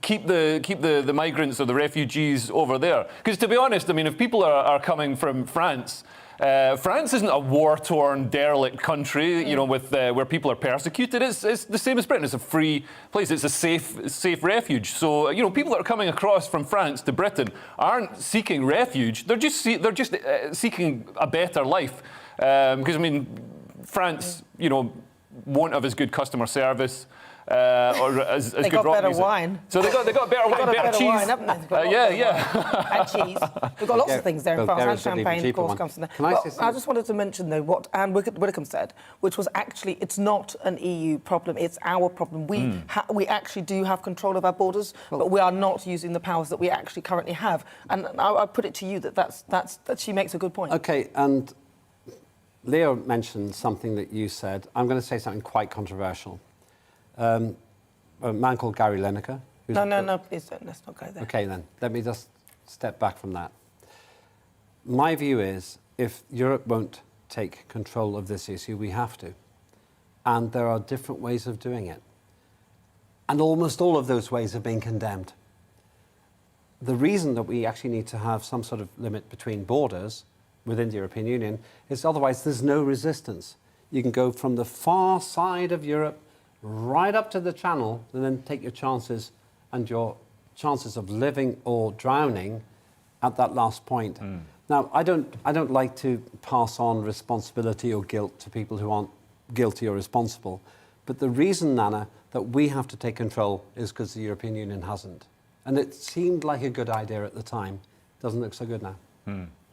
keep the migrants or the refugees over there. Because to be honest, I mean, if people are coming from France, France isn't a war-torn, derelict country, with where people are persecuted. It's the same as Britain. It's a free place. It's a safe refuge. So, people that are coming across from France to Britain aren't seeking refuge. They're just seeking a better life. Because, I mean, France, you know, won't have as good customer service. Or as they good got rock better music. wine. So they got better wine, better cheese. Wine, haven't they? They've got and cheese. We've got lots of things there in France. And champagne, of course, comes from there. I just wanted to mention, though, what Anne Widdecombe said, which was actually it's not an EU problem, it's our problem. We actually do have control of our borders, but we are not using the powers that we actually currently have. And I put it to you that she makes a good point. OK, and Leo mentioned something that you said. I'm going to say something quite controversial. A man called Gary Lineker. No, please don't. Let's not go there. OK, then. Let me just step back from that. My view is, if Europe won't take control of this issue, we have to. And there are different ways of doing it. And almost all of those ways have been condemned. The reason that we actually need to have some sort of limit between borders within the European Union is otherwise there's no resistance. You can go from the far side of Europe right up to the Channel and then take your chances, and your chances of living or drowning at that last point. Now, I don't like to pass on responsibility or guilt to people who aren't guilty or responsible, but the reason, Nana, that we have to take control is because the European Union hasn't. And it seemed like a good idea at the time. Doesn't look so good now.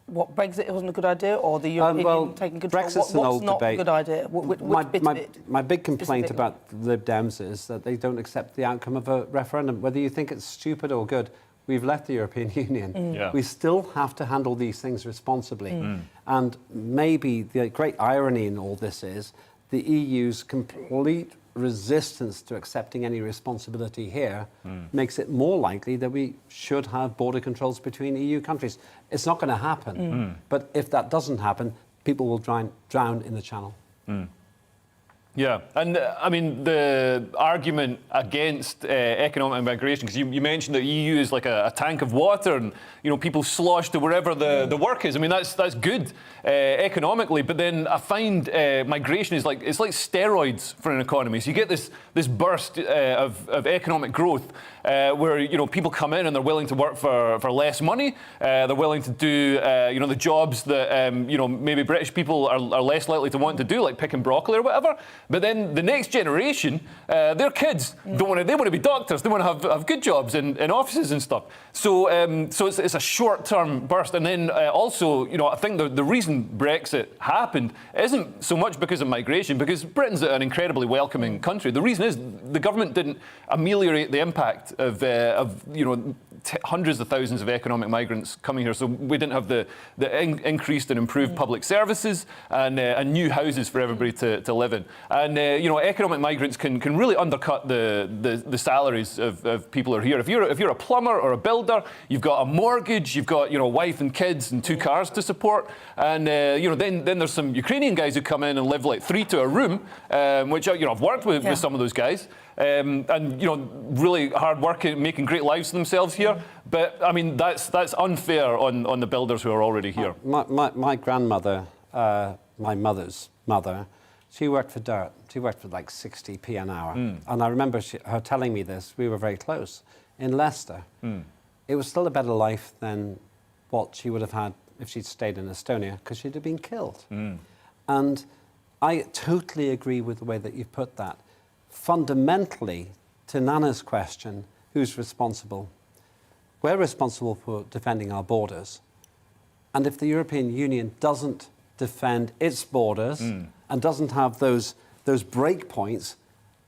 What, Brexit wasn't a good idea, or the European Union taking control? Brexit's an old not debate. a good idea? My big complaint about Lib Dems is that they don't accept the outcome of a referendum. Whether you think it's stupid or good, we've left the European Union. We still have to handle these things responsibly. And maybe the great irony in all this is the EU's complete resistance to accepting any responsibility here makes it more likely that we should have border controls between EU countries. It's not going to happen, but if that doesn't happen, people will drown in the Channel. Yeah, and I mean, the argument against economic migration, because you mentioned that EU is like a tank of water and, you know, people slosh to wherever the work is. I mean, that's good economically, but then I find migration is it's like steroids for an economy. So you get this burst of economic growth where, you know, people come in and they're willing to work for less money. They're willing to do, you know, the jobs that, you know, maybe British people are less likely to want to do, like picking broccoli or whatever. But then the next generation, their kids they want to be doctors. They want to have good jobs in offices and stuff. So it's a short-term burst. And then also, you know, I think the reason Brexit happened isn't so much because of migration, because Britain's an incredibly welcoming country. The reason is the government didn't ameliorate the impact of you know, hundreds of thousands of economic migrants coming here. So we didn't have the increased and improved public services and new houses for everybody to live in. And you know, economic migrants can really undercut the salaries of people who are here. If you're a plumber or a builder, you've got a mortgage, you've got, you know, a wife and kids and 2 cars to support, and you know, then there's some Ukrainian guys who come in and live like 3 to a room, which, you know, I've worked with some of those guys. And you know, really hard working, making great lives for themselves here. But I mean, that's unfair on the builders who are already here. My grandmother, my mother's mother, she worked for dirt. She worked for like 60p an hour. And I remember her telling me this. We were very close in Leicester. It was still a better life than what she would have had if she'd stayed in Estonia, because she'd have been killed. And I totally agree with the way that you've put that. Fundamentally, to Nana's question, who's responsible? We're responsible for defending our borders. And if the European Union doesn't defend its borders and doesn't have those breakpoints,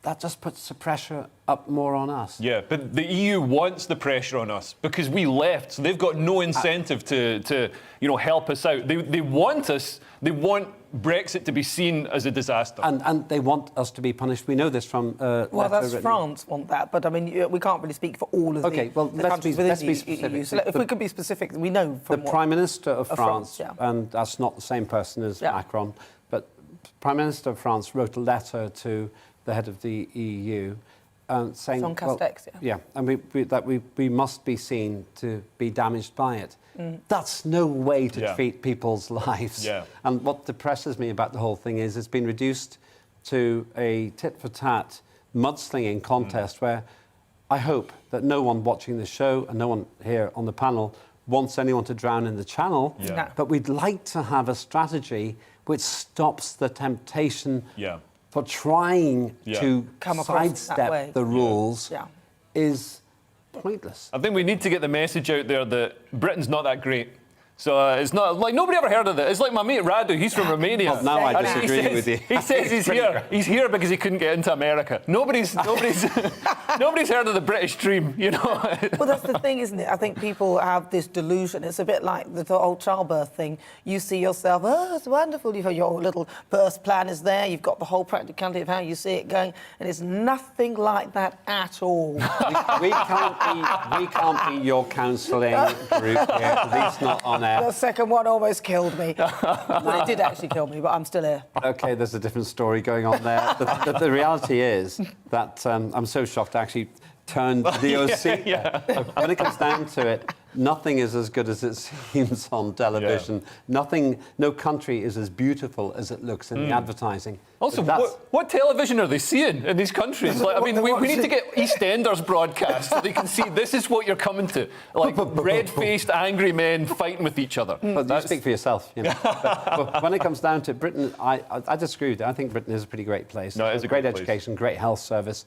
that just puts the pressure up more on us. Yeah, but the EU wants the pressure on us because we left, so they've got no incentive to you know, help us out. They want us. They want Brexit to be seen as a disaster. And they want us to be punished. We know this from... well, that's France want that, but I mean, we can't really speak for all of the countries within the EU. So if we could be specific, we know from the Prime Minister of France, yeah. and that's not the same person as Macron, but Prime Minister of France wrote a letter to the head of the EU saying... Jean Castex, yeah, and we must be seen to be damaged by it. That's no way to treat people's lives. And what depresses me about the whole thing is it's been reduced to a tit-for-tat mudslinging contest where I hope that no one watching the show and no one here on the panel wants anyone to drown in the Channel, but we'd like to have a strategy which stops the temptation Yeah. for trying to Come across that way. sidestep the rules Yeah. is pointless. I think we need to get the message out there that Britain's not that great. So it's not like nobody ever heard of it. It's like my mate Radu, he's from Romania. Well, now I And he disagree says- with you. He says he's here. He's here because he couldn't get into America. Nobody's nobody's heard of the British dream, you know. Well, that's the thing, isn't it? I think people have this delusion. It's a bit like the whole childbirth thing. You see yourself, oh, it's wonderful. Your little birth plan is there. You've got the whole practicality of how you see it going, and it's nothing like that at all. we can't be your counselling group here, at least not on air. The second one almost killed me. Well, it did actually kill me, but I'm still here. OK, there's a different story going on there. The reality is that I'm so shocked I actually turned the OC. When it comes down to it, nothing is as good as it seems on television. No country is as beautiful as it looks in the advertising. Also, what television are they seeing in these countries? Like, I mean, we need to get EastEnders broadcast so they can see this is what you're coming to. Like red-faced, angry men fighting with each other. But you speak for yourself, you know. but when it comes down to Britain, I disagree with you. I think Britain is a pretty great place. No, it is a great great place. education, great health service.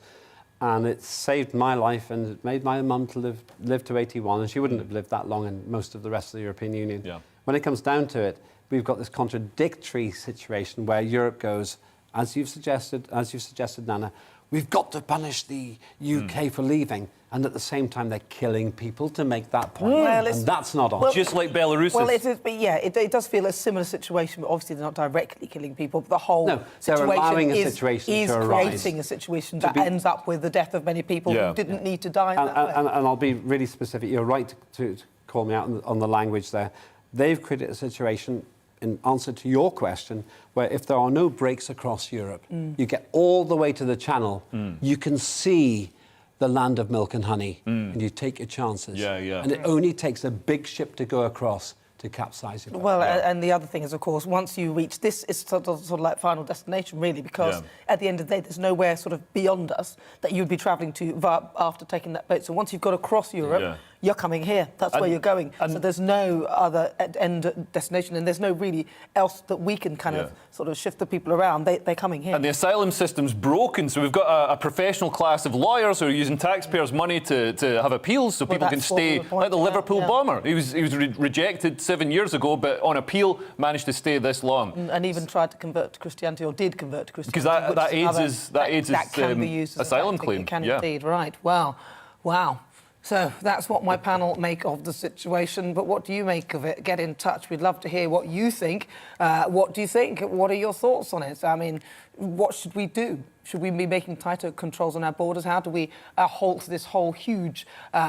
And it saved my life and it made my mum to live to 81, and she wouldn't have lived that long in most of the rest of the European Union. Yeah. When it comes down to it, we've got this contradictory situation where Europe goes, as you've suggested, Nana, we've got to punish the UK for leaving, and at the same time they're killing people to make that point. Well, and that's not on. well, Just like Belarus. Well, it is, but yeah, it does feel a similar situation, but obviously they're not directly killing people. But the whole No, they're situation allowing a is situation to creating arise. a situation that ends up with the death of many people who didn't need to die. And I'll be really specific. You're right to call me out on the language there. They've created a situation, in answer to your question, where if there are no breaks across Europe, you get all the way to the Channel, you can see the land of milk and honey, and you take your chances. And it only takes a big ship to go across to capsize it. Well, and the other thing is, of course, once you reach this, it's sort of like final destination, really, because at the end of the day, there's nowhere sort of beyond us that you'd be travelling to after taking that boat. So once you've got across Europe, you're coming here. That's where you're going. So there's no other end destination, and there's no really else that we can kind of sort of shift the people around. They're coming here. And the asylum system's broken, so we've got a professional class of lawyers who are using taxpayers' money to have appeals so people can stay. Like the Liverpool bomber. He was rejected 7 years ago, but on appeal managed to stay this long. And even tried to convert to Christianity, or did convert to Christianity. Because that aids his can be used as asylum claim. It can indeed, right. Wow. So that's what my panel make of the situation. But what do you make of it? Get in touch. We'd love to hear what you think. What do you think? What are your thoughts on it? I mean, what should we do? Should we be making tighter controls on our borders? How do we halt this whole huge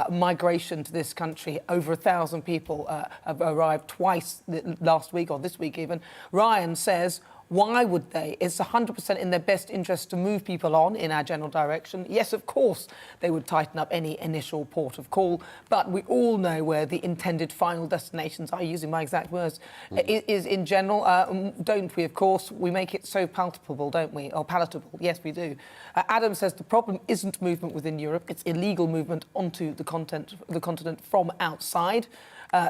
migration to this country? Over 1,000 people have arrived twice last week, or this week even. Ryan says, why would they? It's 100% in their best interest to move people on in our general direction. Yes, of course, they would tighten up any initial port of call, but we all know where the intended final destinations are, using my exact words, is in general. Don't we, of course? We make it so palpable, don't we? Or palatable. Yes, we do. Adam says the problem isn't movement within Europe, it's illegal movement onto the continent from outside.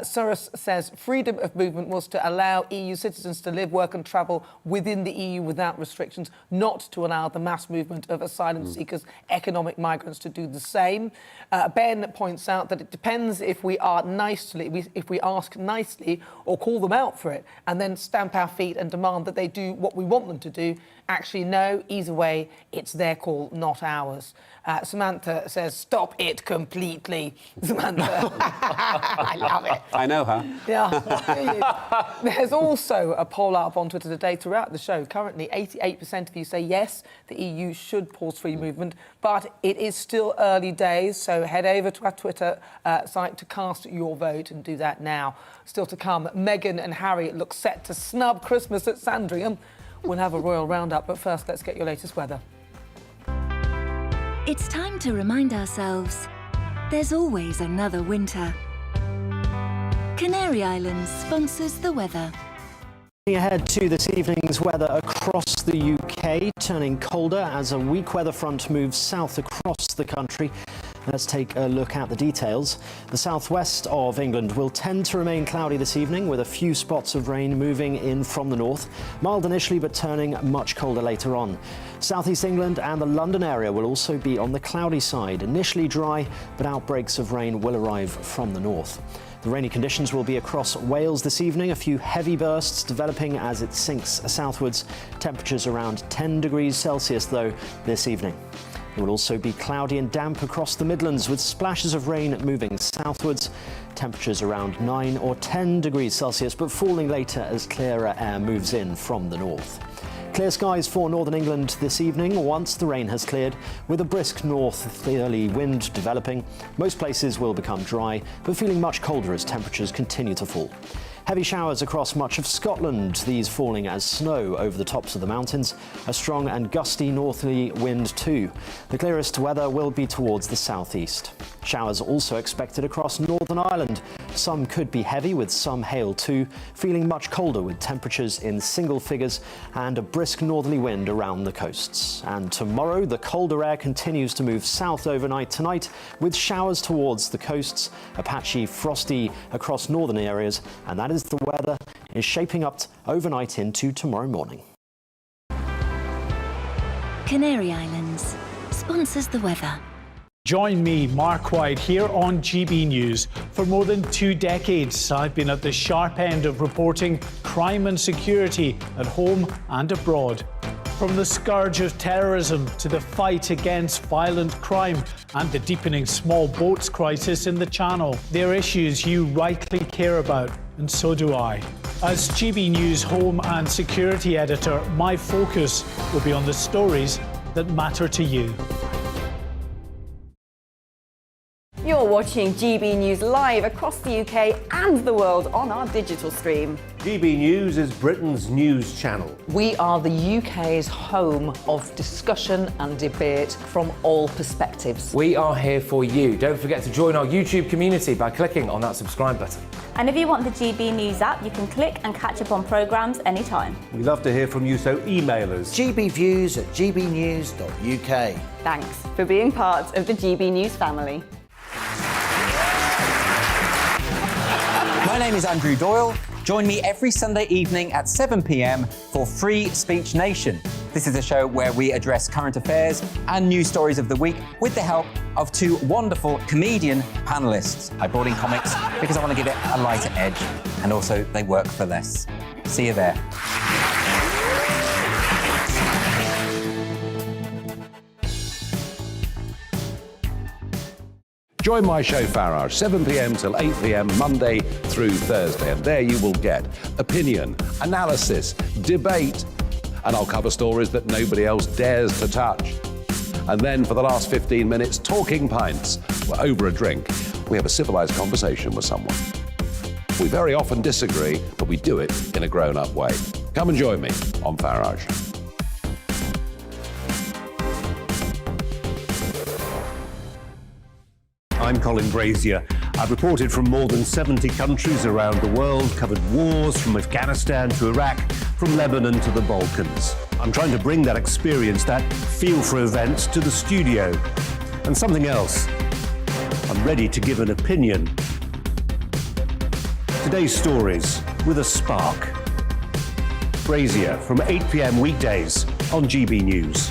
Cyrus says freedom of movement was to allow EU citizens to live, work and travel within the EU without restrictions, not to allow the mass movement of asylum seekers, economic migrants to do the same. Ben points out that it depends if we ask nicely or call them out for it and then stamp our feet and demand that they do what we want them to do. Actually, no, either way, it's their call, not ours. Samantha says, stop it completely. Samantha. I love it. I know her. Yeah. There's also a poll up on Twitter today throughout the show. Currently, 88% of you say yes, the EU should pause free movement, but it is still early days, so head over to our Twitter site to cast your vote and do that now. Still to come, Meghan and Harry look set to snub Christmas at Sandringham. We'll have a royal roundup, but first, let's get your latest weather. It's time to remind ourselves there's always another winter. Canary Islands sponsors the weather. Ahead to this evening's weather across the UK, turning colder as a weak weather front moves south across the country. Let's take a look at the details. The southwest of England will tend to remain cloudy this evening, with a few spots of rain moving in from the north. Mild initially, but turning much colder later on. Southeast England and the London area will also be on the cloudy side. Initially dry, but outbreaks of rain will arrive from the north. The rainy conditions will be across Wales this evening, a few heavy bursts developing as it sinks southwards. Temperatures around 10 degrees Celsius, though, this evening. It will also be cloudy and damp across the Midlands, with splashes of rain moving southwards. Temperatures around 9 or 10 degrees Celsius, but falling later as clearer air moves in from the north. Clear skies for northern England this evening once the rain has cleared, with a brisk northerly wind developing. Most places will become dry, but feeling much colder as temperatures continue to fall. Heavy showers across much of Scotland, these falling as snow over the tops of the mountains. A strong and gusty northerly wind too. The clearest weather will be towards the southeast. Showers also expected across Northern Ireland. Some could be heavy, with some hail too. Feeling much colder, with temperatures in single figures and a brisk northerly wind around the coasts. And tomorrow, the colder air continues to move south overnight tonight, with showers towards the coasts, a patchy frosty across northern areas, and that is the weather is shaping up overnight into tomorrow morning. Canary Islands sponsors the weather. Join me, Mark White, here on GB News. For more than 2 decades, I've been at the sharp end of reporting crime and security at home and abroad. From the scourge of terrorism to the fight against violent crime and the deepening small boats crisis in the Channel, they're issues you rightly care about, and so do I. As GB News Home and Security Editor, my focus will be on the stories that matter to you. You're watching GB News live across the UK and the world on our digital stream. GB News is Britain's news channel. We are the UK's home of discussion and debate from all perspectives. We are here for you. Don't forget to join our YouTube community by clicking on that subscribe button. And if you want the GB News app, you can click and catch up on programmes anytime. We love to hear from you, so email us. gbviews@gbnews.uk. Thanks for being part of the GB News family. My name is Andrew Doyle. Join me every Sunday evening at 7 p.m. for Free Speech Nation. This is a show where we address current affairs and news stories of the week with the help of 2 wonderful comedian panellists. I brought in comics because I want to give it a lighter edge, and also they work for less. See you there. Join my show Farage, 7 p.m. till 8 p.m. Monday through Thursday, and there you will get opinion, analysis, debate, and I'll cover stories that nobody else dares to touch. And then for the last 15 minutes, talking pints. We're over a drink. We have a civilised conversation with someone. We very often disagree, but we do it in a grown-up way. Come and join me on Farage. I'm Colin Brazier. I've reported from more than 70 countries around the world, covered wars from Afghanistan to Iraq, from Lebanon to the Balkans. I'm trying to bring that experience, that feel for events, to the studio. And something else. I'm ready to give an opinion. Today's stories with a spark. Brazier from 8 p.m. weekdays on GB News.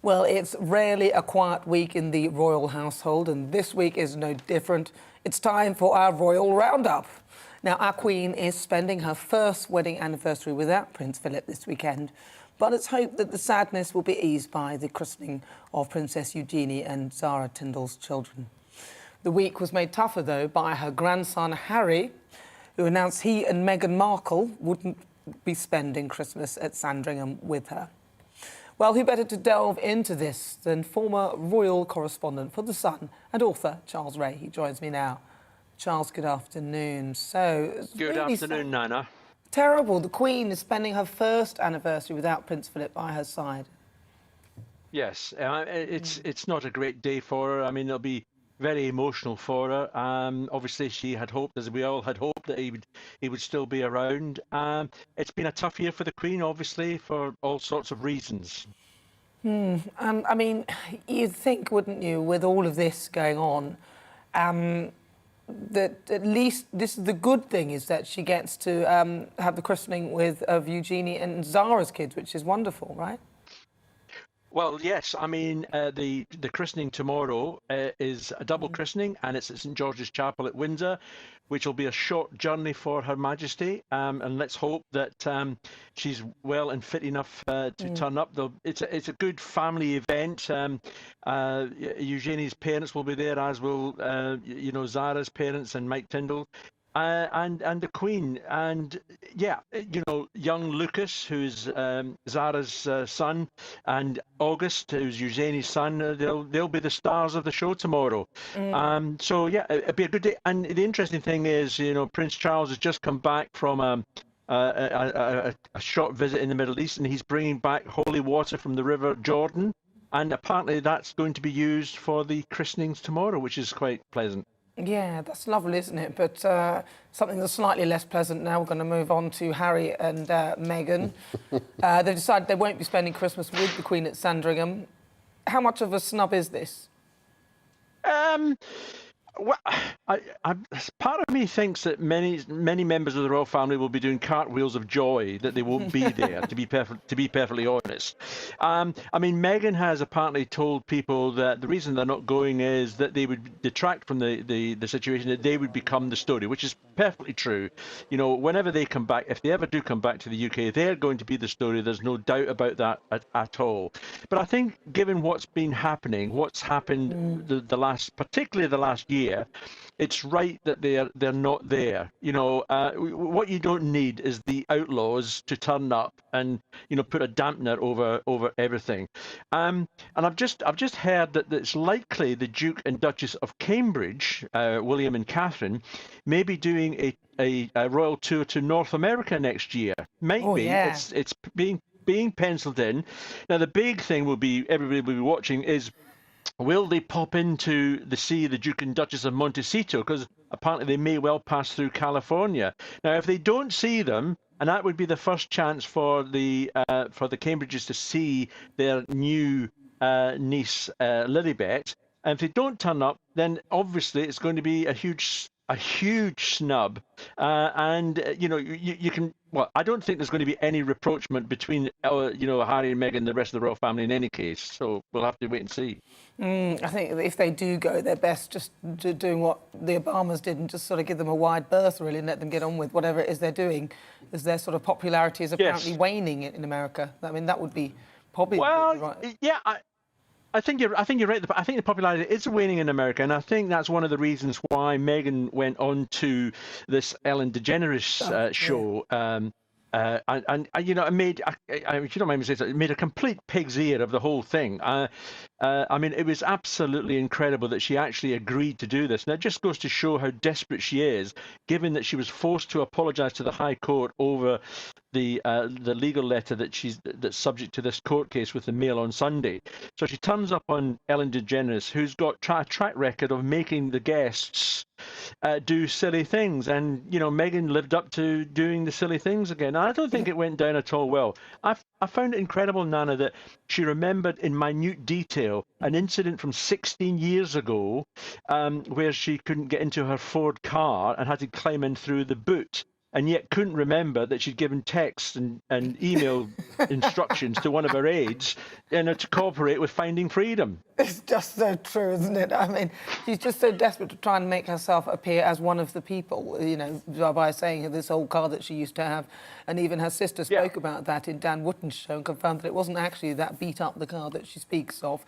Well, it's rarely a quiet week in the royal household, and this week is no different. It's time for our royal roundup. Now, our Queen is spending her first wedding anniversary without Prince Philip this weekend, but it's hoped that the sadness will be eased by the christening of Princess Eugenie and Zara Tindall's children. The week was made tougher, though, by her grandson Harry, who announced he and Meghan Markle wouldn't be spending Christmas at Sandringham with her. Well, who better to delve into this than former royal correspondent for The Sun and author Charles Ray. He joins me now. Charles, good afternoon. Good afternoon, Nana. Terrible. The Queen is spending her first anniversary without Prince Philip by her side. Yes, it's not a great day for her. I mean, there'll be very emotional for her. Obviously, she had hoped, as we all had hoped, that he would still be around. It's been a tough year for the Queen, obviously, for all sorts of reasons. I mean, you'd think, wouldn't you, with all of this going on, that at least this is the good thing is that she gets to have the christening of Eugenie and Zara's kids, which is wonderful, right? Well, yes. I mean, the christening tomorrow is a double christening, and it's at St George's Chapel at Windsor, which will be a short journey for Her Majesty. And let's hope that she's well and fit enough to turn up. It's a good family event. Eugenie's parents will be there, as will Zara's parents and Mike Tyndall. And the Queen, and young Lucas, who's Zara's son, and August, who's Eugenie's son, they'll be the stars of the show tomorrow. So yeah, it'll be a good day. And the interesting thing is, Prince Charles has just come back from a short visit in the Middle East, and he's bringing back holy water from the River Jordan, and apparently that's going to be used for the christenings tomorrow, which is quite pleasant. Yeah, that's lovely, isn't it? But something that's slightly less pleasant now, we're going to move on to Harry and Meghan. They decided they won't be spending Christmas with the Queen at Sandringham. How much of a snub is this? Well, part of me thinks that many members of the royal family will be doing cartwheels of joy that they won't be there. to be perfectly honest, I mean, Meghan has apparently told people that the reason they're not going is that they would detract from the situation, that they would become the story, which is perfectly true. Whenever they come back, if they ever do come back to the UK, they're going to be the story. There's no doubt about that at all. But I think, given what's been happening, what's happened particularly the last year. It's right that they're not there. What you don't need is the outlaws to turn up and put a dampener over everything. And I've just heard that it's likely the Duke and Duchess of Cambridge, William and Catherine, may be doing a royal tour to North America next year. Might be. Yeah. It's being penciled in. Now the big thing everybody will be watching is, will they pop into the Duke and Duchess of Montecito? Because apparently they may well pass through California. Now, if they don't see them, and that would be the first chance for the Cambridges to see their new niece, Lilibet, and if they don't turn up, then obviously it's going to be a huge snub, and you can. Well, I don't think there's going to be any rapprochement between Harry and Meghan and the rest of the royal family in any case. So we'll have to wait and see. I think if they do go, they're best just doing what the Obamas did and just sort of give them a wide berth, really, and let them get on with whatever it is they're doing, as their sort of popularity is apparently waning in America. I mean, that would be probably right. Yeah. I think you're right. I think the popularity is waning in America, and I think that's one of the reasons why Meghan went on to this Ellen DeGeneres show. And it made, if you don't mind me saying, it made a complete pig's ear of the whole thing. I mean, it was absolutely incredible that she actually agreed to do this. And it just goes to show how desperate she is, given that she was forced to apologise to the High Court over the legal letter that's subject to this court case with the Mail on Sunday. So she turns up on Ellen DeGeneres, who's got a track record of making the guests do silly things, and Meghan lived up to doing the silly things again. I don't think it went down at all well. I found it incredible, Nana, that she remembered in minute detail an incident from 16 years ago where she couldn't get into her Ford car and had to climb in through the boot, and yet couldn't remember that she'd given text and email instructions to one of her aides to cooperate with Finding Freedom. It's just so true, isn't it? I mean, she's just so desperate to try and make herself appear as one of the people, by saying this old car that she used to have. And even her sister spoke about that in Dan Wootton's show and confirmed that it wasn't actually that beat up, the car that she speaks of.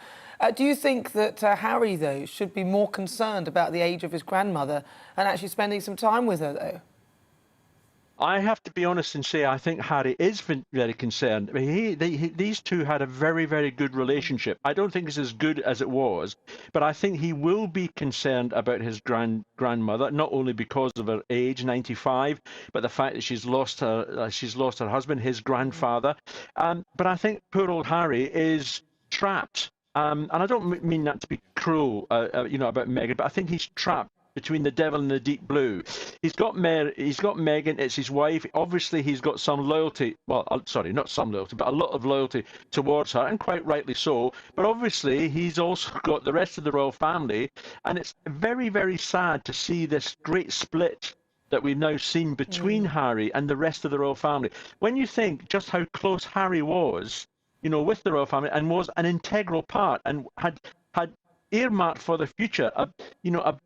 Do you think that Harry, though, should be more concerned about the age of his grandmother and actually spending some time with her, though? I have to be honest and say I think Harry is very concerned. I mean, these two had a very, very good relationship. I don't think it's as good as it was, but I think he will be concerned about his grandmother, not only because of her age, 95, but the fact that she's lost her husband, his grandfather. But I think poor old Harry is trapped And I don't mean that to be cruel, about Meghan, but I think he's trapped between the devil and the deep blue. He's got Meghan, it's his wife. Obviously, he's got some loyalty. Well, sorry, not some loyalty, but a lot of loyalty towards her, and quite rightly so. But obviously, he's also got the rest of the royal family, and it's very, very sad to see this great split that we've now seen between Harry and the rest of the royal family. When you think just how close Harry was, with the royal family, and was an integral part, and had earmarked for the future, a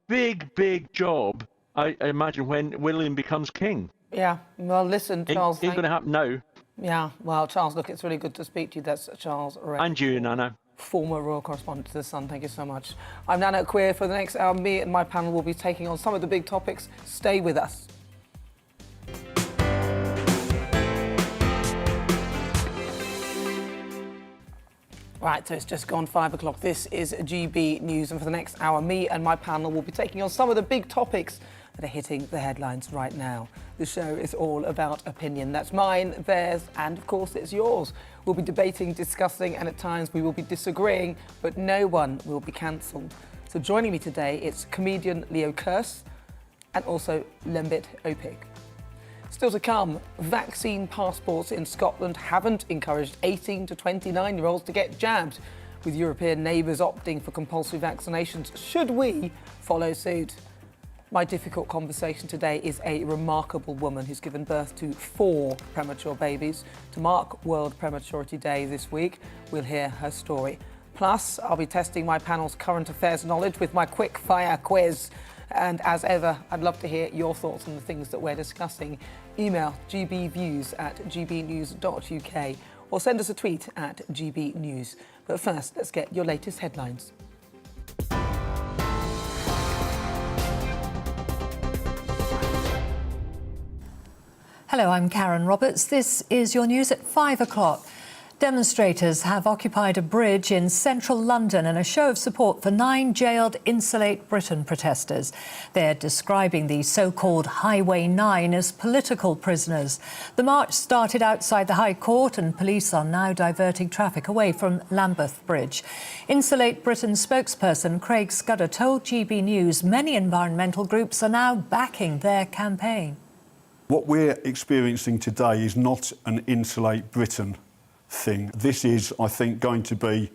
big job, I imagine, when William becomes king. Yeah, well, listen, Charles. Ain't going to happen now. Yeah, well, Charles, look, it's really good to speak to you. That's Charles Wren. And you, Nana. Former royal correspondent to The Sun. Thank you so much. I'm Nana Akua. For the next hour, me and my panel will be taking on some of the big topics. Stay with us. Right, so it's just gone 5 o'clock. This is GB News, and for the next hour, me and my panel will be taking on some of the big topics that are hitting the headlines right now. The show is all about opinion. That's mine, theirs, and of course it's yours. We'll be debating, discussing, and at times we will be disagreeing, but no one will be cancelled. So joining me today, it's comedian Leo Kearse and also Lembit Opik. Still to come, vaccine passports in Scotland haven't encouraged 18 to 29-year-olds to get jabbed, with European neighbours opting for compulsory vaccinations. Should we follow suit? My difficult conversation today is a remarkable woman who's given birth to 4 premature babies. To mark World Prematurity Day this week, we'll hear her story. Plus, I'll be testing my panel's current affairs knowledge with my quick fire quiz. And as ever, I'd love to hear your thoughts on the things that we're discussing. Email gbviews@gbnews.uk or send us a tweet at gbnews. But first, let's get your latest headlines. Hello, I'm Karen Roberts. This is your news at 5 o'clock. Demonstrators have occupied a bridge in central London in a show of support for 9 jailed Insulate Britain protesters. They're describing the so-called Highway 9 as political prisoners. The march started outside the High Court and police are now diverting traffic away from Lambeth Bridge. Insulate Britain spokesperson Craig Scudder told GB News many environmental groups are now backing their campaign. What we're experiencing today is not an Insulate Britain thing. This is, I think, going to be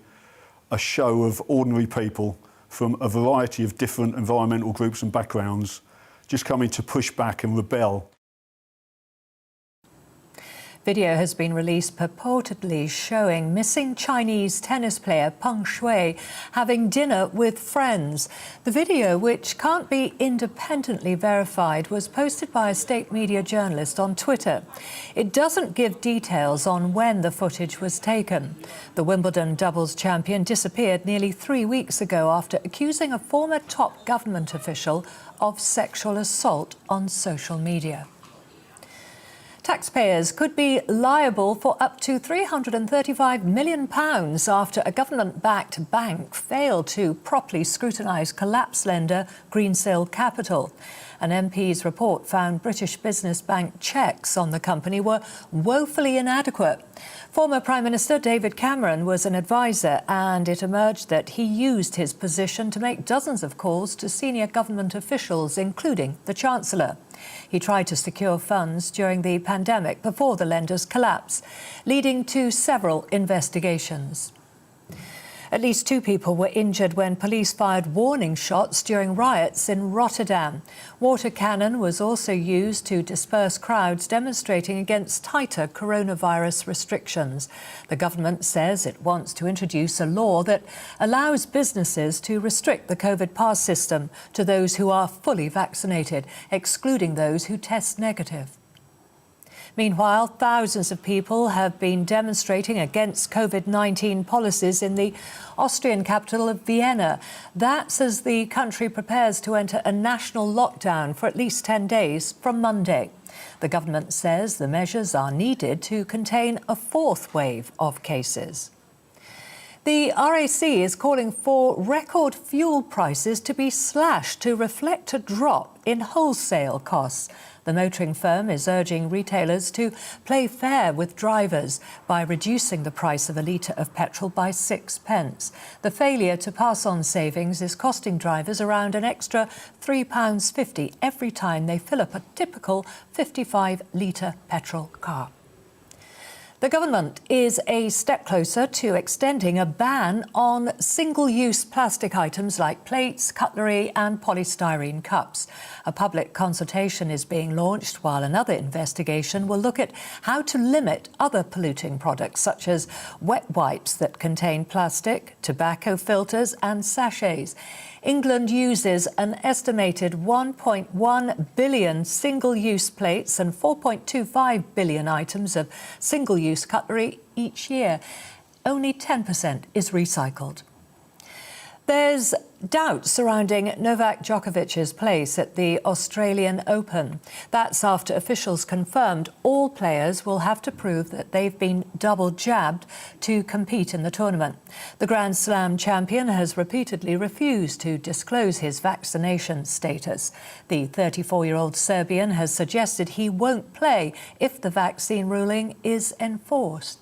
a show of ordinary people from a variety of different environmental groups and backgrounds just coming to push back and rebel. Video has been released purportedly showing missing Chinese tennis player Peng Shuai having dinner with friends. The video, which can't be independently verified, was posted by a state media journalist on Twitter. It doesn't give details on when the footage was taken. The Wimbledon doubles champion disappeared nearly 3 weeks ago after accusing a former top government official of sexual assault on social media. Taxpayers could be liable for up to £335 million after a government-backed bank failed to properly scrutinise collapse lender Greensill Capital. An MP's report found British business bank checks on the company were woefully inadequate. Former Prime Minister David Cameron was an advisor, and it emerged that he used his position to make dozens of calls to senior government officials, including the Chancellor. He tried to secure funds during the pandemic before the lender's collapse, leading to several investigations. At least 2 people were injured when police fired warning shots during riots in Rotterdam. Water cannon was also used to disperse crowds demonstrating against tighter coronavirus restrictions. The government says it wants to introduce a law that allows businesses to restrict the COVID pass system to those who are fully vaccinated, excluding those who test negative. Meanwhile, thousands of people have been demonstrating against COVID-19 policies in the Austrian capital of Vienna. That's as the country prepares to enter a national lockdown for at least 10 days from Monday. The government says the measures are needed to contain a 4th wave of cases. The RAC is calling for record fuel prices to be slashed to reflect a drop in wholesale costs. The motoring firm is urging retailers to play fair with drivers by reducing the price of a litre of petrol by 6 pence. The failure to pass on savings is costing drivers around an extra £3.50 every time they fill up a typical 55-litre petrol car. The government is a step closer to extending a ban on single-use plastic items like plates, cutlery and polystyrene cups. A public consultation is being launched, while another investigation will look at how to limit other polluting products such as wet wipes that contain plastic, tobacco filters and sachets. England uses an estimated 1.1 billion single-use plates and 4.25 billion items of single-use cutlery each year. Only 10% is recycled. There's doubt surrounding Novak Djokovic's place at the Australian Open. That's after officials confirmed all players will have to prove that they've been double jabbed to compete in the tournament. The Grand Slam champion has repeatedly refused to disclose his vaccination status. The 34-year-old Serbian has suggested he won't play if the vaccine ruling is enforced.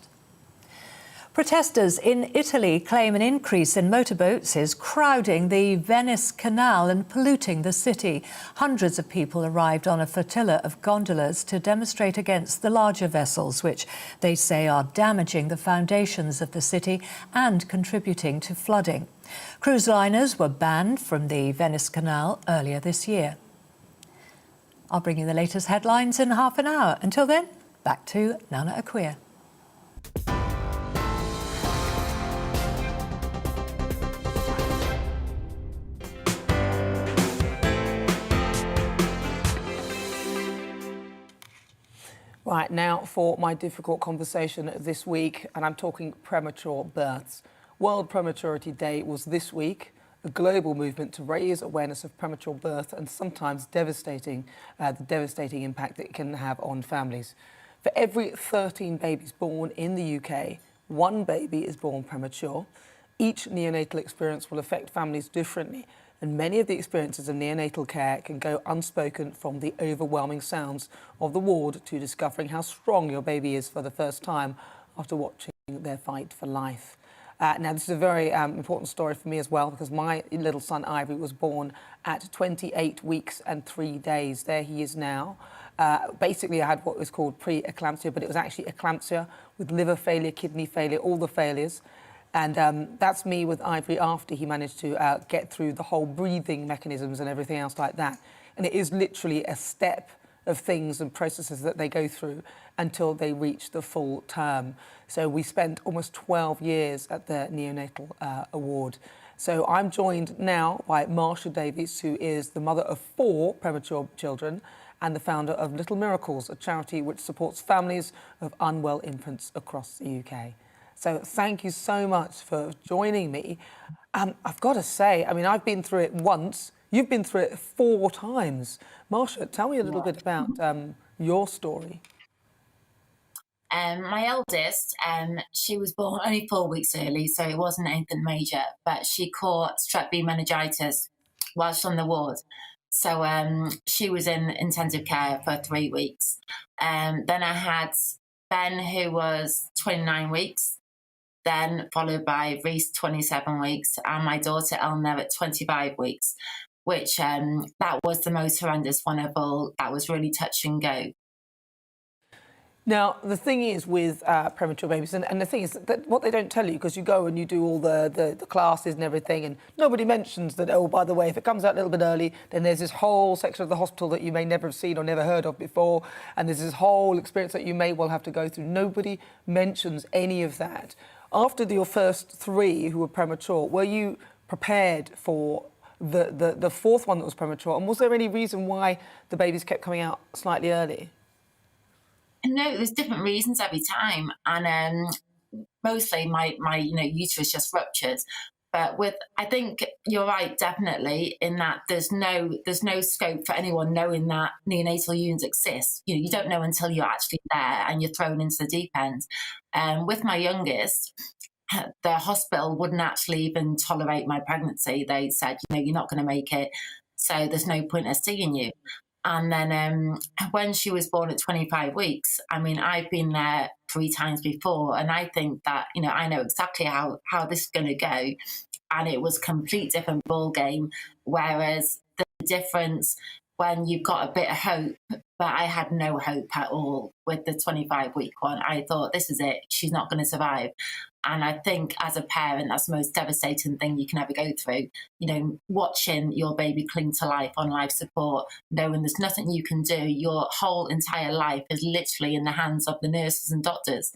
Protesters in Italy claim an increase in motorboats is crowding the Venice Canal and polluting the city. Hundreds of people arrived on a flotilla of gondolas to demonstrate against the larger vessels, which they say are damaging the foundations of the city and contributing to flooding. Cruise liners were banned from the Venice Canal earlier this year. I'll bring you the latest headlines in half an hour. Until then, back to Nana Akua. Right, now for my difficult conversation this week, and I'm talking premature births. World Prematurity Day was this week, a global movement to raise awareness of premature birth and sometimes the devastating impact it can have on families. For every 13 babies born in the UK, one baby is born premature. Each neonatal experience will affect families differently, and many of the experiences of neonatal care can go unspoken, from the overwhelming sounds of the ward to discovering how strong your baby is for the first time after watching their fight for life. Now, this is a very important story for me as well, because my little son Ivory was born at 28 weeks and 3 days. There he is now. Basically, I had what was called pre-eclampsia, but it was actually eclampsia with liver failure, kidney failure, all the failures. And that's me with Ivory after he managed to get through the whole breathing mechanisms and everything else like that. And it is literally a step of things and processes that they go through until they reach the full term. So we spent almost 12 years at the neonatal award. So I'm joined now by Marsha Davies, who is the mother of 4 premature children and the founder of Little Miracles, a charity which supports families of unwell infants across the UK. So thank you so much for joining me. I've got to say, I mean, I've been through it once. You've been through it 4 times. Marsha, tell me a little bit about your story. My eldest, she was born only 4 weeks early, so it wasn't anything major, but she caught strep B meningitis whilst on the ward. So she was in intensive care for 3 weeks. Then I had Ben, who was 29 weeks, then followed by Reese, 27 weeks, and my daughter Eleanor at 25 weeks, which that was the most horrendous one of all. That was really touch and go. Now, the thing is with premature babies, and the thing is that what they don't tell you, because you go and you do all the classes and everything, and nobody mentions that, oh, by the way, if it comes out a little bit early, then there's this whole section of the hospital that you may never have seen or never heard of before, and there's this whole experience that you may well have to go through. Nobody mentions any of that. After your first 3 who were premature, were you prepared for the 4th one that was premature? And was there any reason why the babies kept coming out slightly early? No, there's different reasons every time, and mostly my uterus just ruptured. But I think you're right, definitely, in that there's no scope for anyone knowing that neonatal units exist. You don't know until you're actually there and you're thrown into the deep end. With my youngest, the hospital wouldn't actually even tolerate my pregnancy. They said, you're not going to make it, so there's no point in seeing you. And then when she was born at 25 weeks, I mean, I've been there 3 times before, and I think that, I know exactly how this is going to go. And it was a complete different ball game. Whereas the difference when you've got a bit of hope, but I had no hope at all with the 25-week one. I thought, this is it. She's not going to survive. And I think as a parent, that's the most devastating thing you can ever go through. Watching your baby cling to life on life support, knowing there's nothing you can do. Your whole entire life is literally in the hands of the nurses and doctors.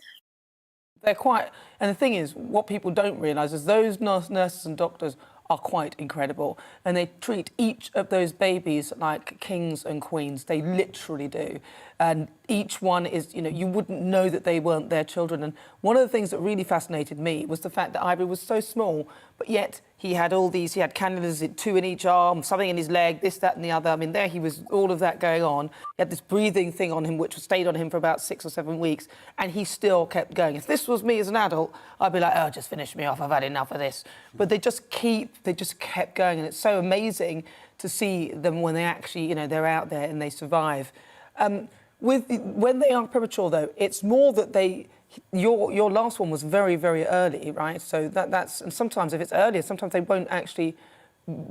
They're quite, and the thing is, what people don't realise is those nurses and doctors are quite incredible, and they treat each of those babies like kings and queens. They literally do, and each one is, you wouldn't know that they weren't their children. And one of the things that really fascinated me was the fact that Ivory was so small, but yet he had he had cannulas, 2 in each arm, something in his leg, this, that and the other. I mean, there he was, all of that going on. He had this breathing thing on him, which stayed on him for about 6 or 7 weeks, and he still kept going. If this was me as an adult, I'd be like, oh, just finish me off, I've had enough of this. But they just kept going, and it's so amazing to see them when they actually, they're out there and they survive. When they are premature, though, it's more that your last one was very, very early, right? So that's, and sometimes if it's earlier, sometimes they won't actually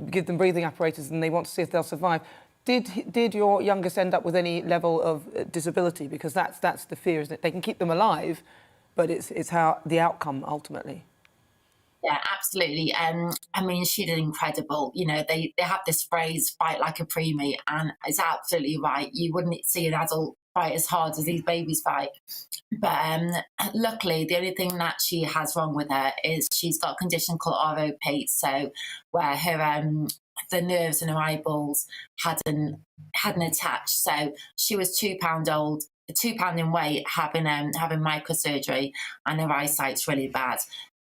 give them breathing apparatus and they want to see if they'll survive. Did your youngest end up with any level of disability? Because that's the fear, isn't it? They can keep them alive, but it's how the outcome ultimately. Yeah, absolutely. I mean, she did incredible. They have this phrase, fight like a preemie, and it's absolutely right. You wouldn't see an adult fight as hard as these babies fight. But luckily, the only thing that she has wrong with her is she's got a condition called ROP, so where her the nerves in her eyeballs hadn't attached. So she was £2 in weight, having microsurgery, and her eyesight's really bad.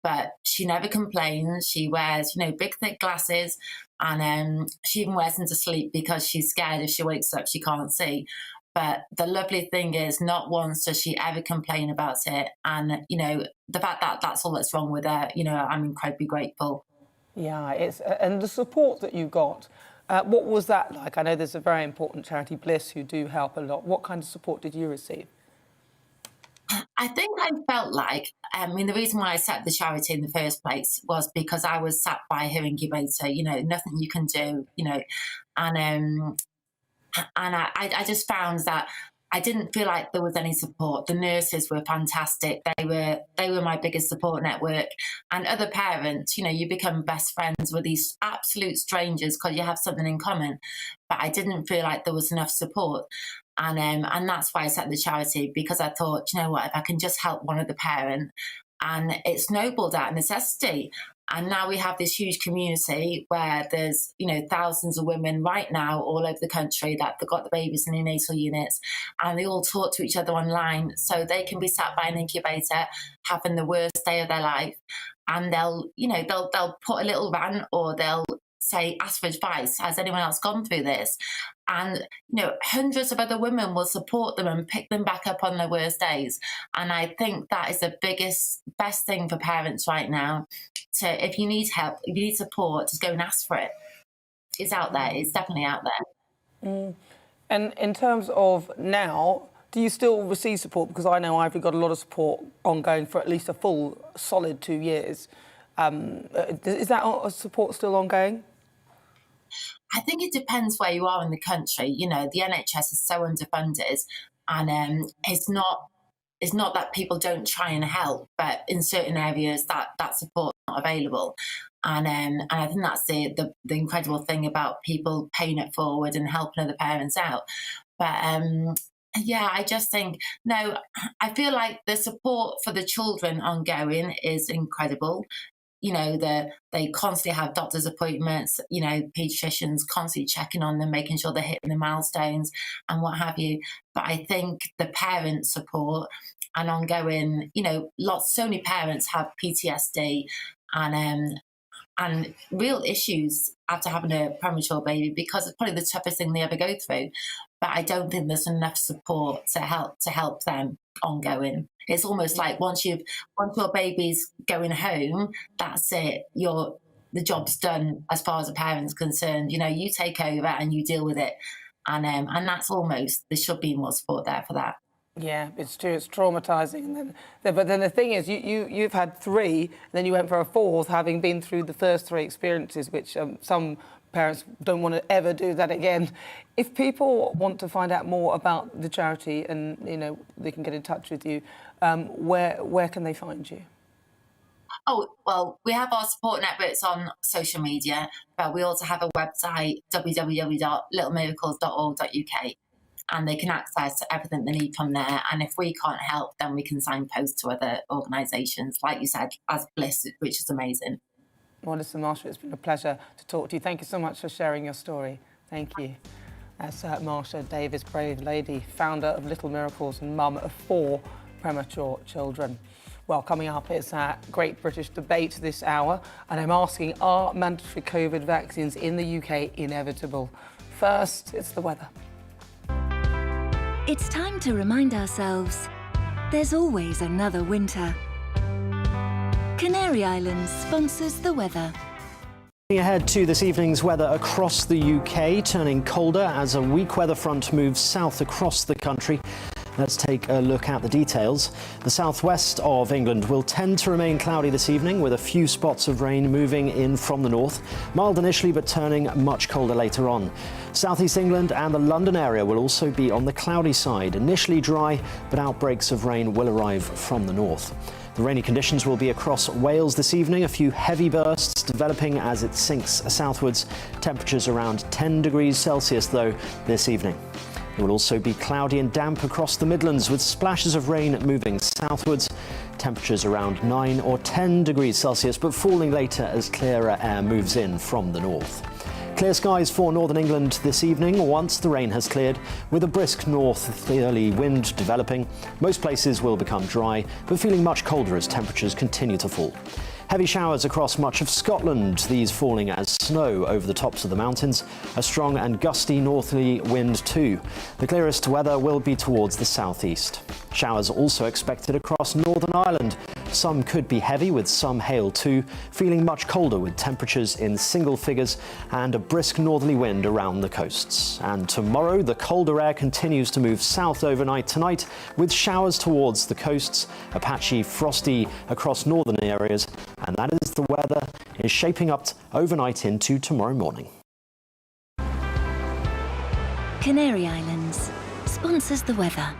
But she never complains. She wears, big, thick glasses, and she even wears them to sleep because she's scared if she wakes up, she can't see. But the lovely thing is, not once does she ever complain about it. And, the fact that that's all that's wrong with her, I'm incredibly grateful. Yeah, and the support that you got, what was that like? I know there's a very important charity, Bliss, who do help a lot. What kind of support did you receive? I think I felt like, the reason why I set up the charity in the first place was because I was sat by her incubator, nothing you can do, and I just found that I didn't feel like there was any support. The nurses were fantastic. They were my biggest support network. And other parents, you become best friends with these absolute strangers because you have something in common. But I didn't feel like there was enough support. And that's why I set the charity, because I thought, what, if I can just help one of the parents, and it snowballed out of necessity. And now we have this huge community where there's, thousands of women right now all over the country that have got the babies in neonatal units, and they all talk to each other online, so they can be sat by an incubator having the worst day of their life, and they'll put a little rant, or they'll say, ask for advice. Has anyone else gone through this? And, hundreds of other women will support them and pick them back up on their worst days. And I think that is the best thing for parents right now. If you need help, if you need support, just go and ask for it. It's out there. It's definitely out there. And in terms of now, do you still receive support? Because I know Ivory got a lot of support ongoing for at least a full, solid 2 years. Is that support still ongoing? I think it depends where you are in the country. The NHS is so underfunded, and it's not that people don't try and help, but in certain areas that support is not available. And I think that's the incredible thing about people paying it forward and helping other parents out. But yeah, I just think, no, I feel like the support for the children ongoing is incredible. They constantly have doctor's appointments, paediatricians constantly checking on them, making sure they're hitting the milestones and what have you. But I think the parent support and ongoing, so many parents have PTSD and real issues after having a premature baby, because it's probably the toughest thing they ever go through. But I don't think there's enough support to help them. ongoing. It's almost like once your baby's going home, that's it. The job's done as far as the parent's concerned. You know, you take over and you deal with it, and that's almost, there should be more support there for that. Yeah, it's true. It's traumatising. But then the thing is, you've had 3, and then you went for a 4th, having been through the first 3 experiences, which some parents don't want to ever do that again. If people want to find out more about the charity, and you know, they can get in touch with you, where can they find you? Oh, well, we have our support networks on social media, but we also have a website, www.littlemiracles.org.uk, and they can access everything they need from there. And if we can't help, then we can signpost to other organisations, like you said, as Bliss, which is amazing. Well, listen, Marsha, it's been a pleasure to talk to you. Thank you so much for sharing your story. Thank you. That's Marsha Davis, brave lady, founder of Little Miracles and mum of 4 premature children. Well, coming up is a Great British Debate this hour, and I'm asking, are mandatory COVID vaccines in the UK inevitable? First, it's the weather. It's time to remind ourselves there's always another winter. Canary Islands sponsors the weather. Ahead to this evening's weather across the UK, turning colder as a weak weather front moves south across the country. Let's take a look at the details. The southwest of England will tend to remain cloudy this evening, with a few spots of rain moving in from the north. Mild initially, but turning much colder later on. Southeast England and the London area will also be on the cloudy side. Initially dry, but outbreaks of rain will arrive from the north. The rainy conditions will be across Wales this evening, a few heavy bursts developing as it sinks southwards. Temperatures around 10 degrees Celsius, though, this evening. It will also be cloudy and damp across the Midlands, with splashes of rain moving southwards. Temperatures around 9 or 10 degrees Celsius, but falling later as clearer air moves in from the north. Clear skies for northern England this evening once the rain has cleared, with a brisk northerly wind developing. Most places will become dry, but feeling much colder as temperatures continue to fall. Heavy showers across much of Scotland, these falling as snow over the tops of the mountains. A strong and gusty northerly wind too. The clearest weather will be towards the southeast. Showers also expected across Northern Ireland. Some could be heavy, with some hail too. Feeling much colder, with temperatures in single figures and a brisk northerly wind around the coasts. And tomorrow, the colder air continues to move south overnight tonight, with showers towards the coasts, a patchy frosty across northern areas. And that is the weather is shaping up overnight into tomorrow morning. Canary Islands sponsors the weather.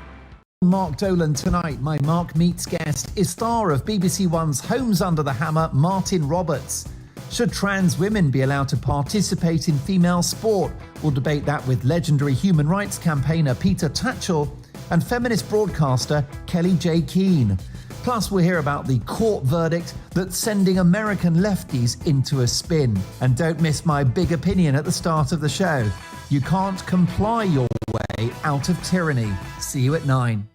Mark Dolan tonight. My Mark Meets guest is star of BBC One's Homes Under the Hammer, Martin Roberts. Should trans women be allowed to participate in female sport? We'll debate that with legendary human rights campaigner Peter Tatchell and feminist broadcaster Kelly J. Keane. Plus, we'll hear about the court verdict that's sending American lefties into a spin. And don't miss my big opinion at the start of the show. You can't comply your way out of tyranny. See you at 9.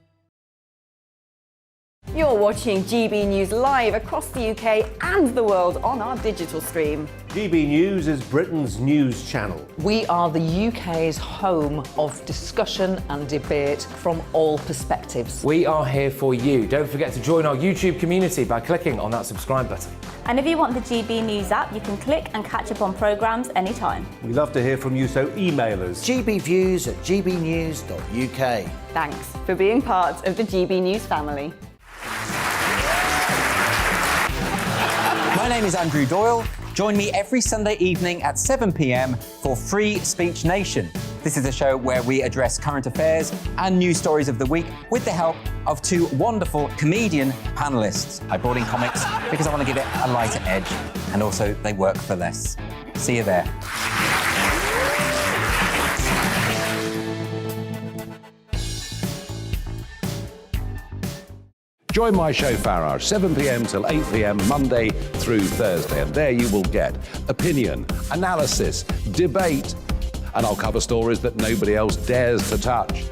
You're watching GB News live across the UK and the world on our digital stream. GB News is Britain's news channel. We are the UK's home of discussion and debate from all perspectives. We are here for you. Don't forget to join our YouTube community by clicking on that subscribe button. And if you want the GB News app, you can click and catch up on programmes anytime. We love to hear from you, so email us. gbviews@gbnews.uk. Thanks for being part of the GB News family. My name is Andrew Doyle. Join me every Sunday evening at 7 p.m. for Free Speech Nation. This is a show where we address current affairs and news stories of the week with the help of 2 wonderful comedian panellists. I brought in comics because I want to give it a lighter edge, and also they work for less. See you there. Join my show Farage, 7 p.m. till 8 p.m. Monday through Thursday, and there you will get opinion, analysis, debate, and I'll cover stories that nobody else dares to touch.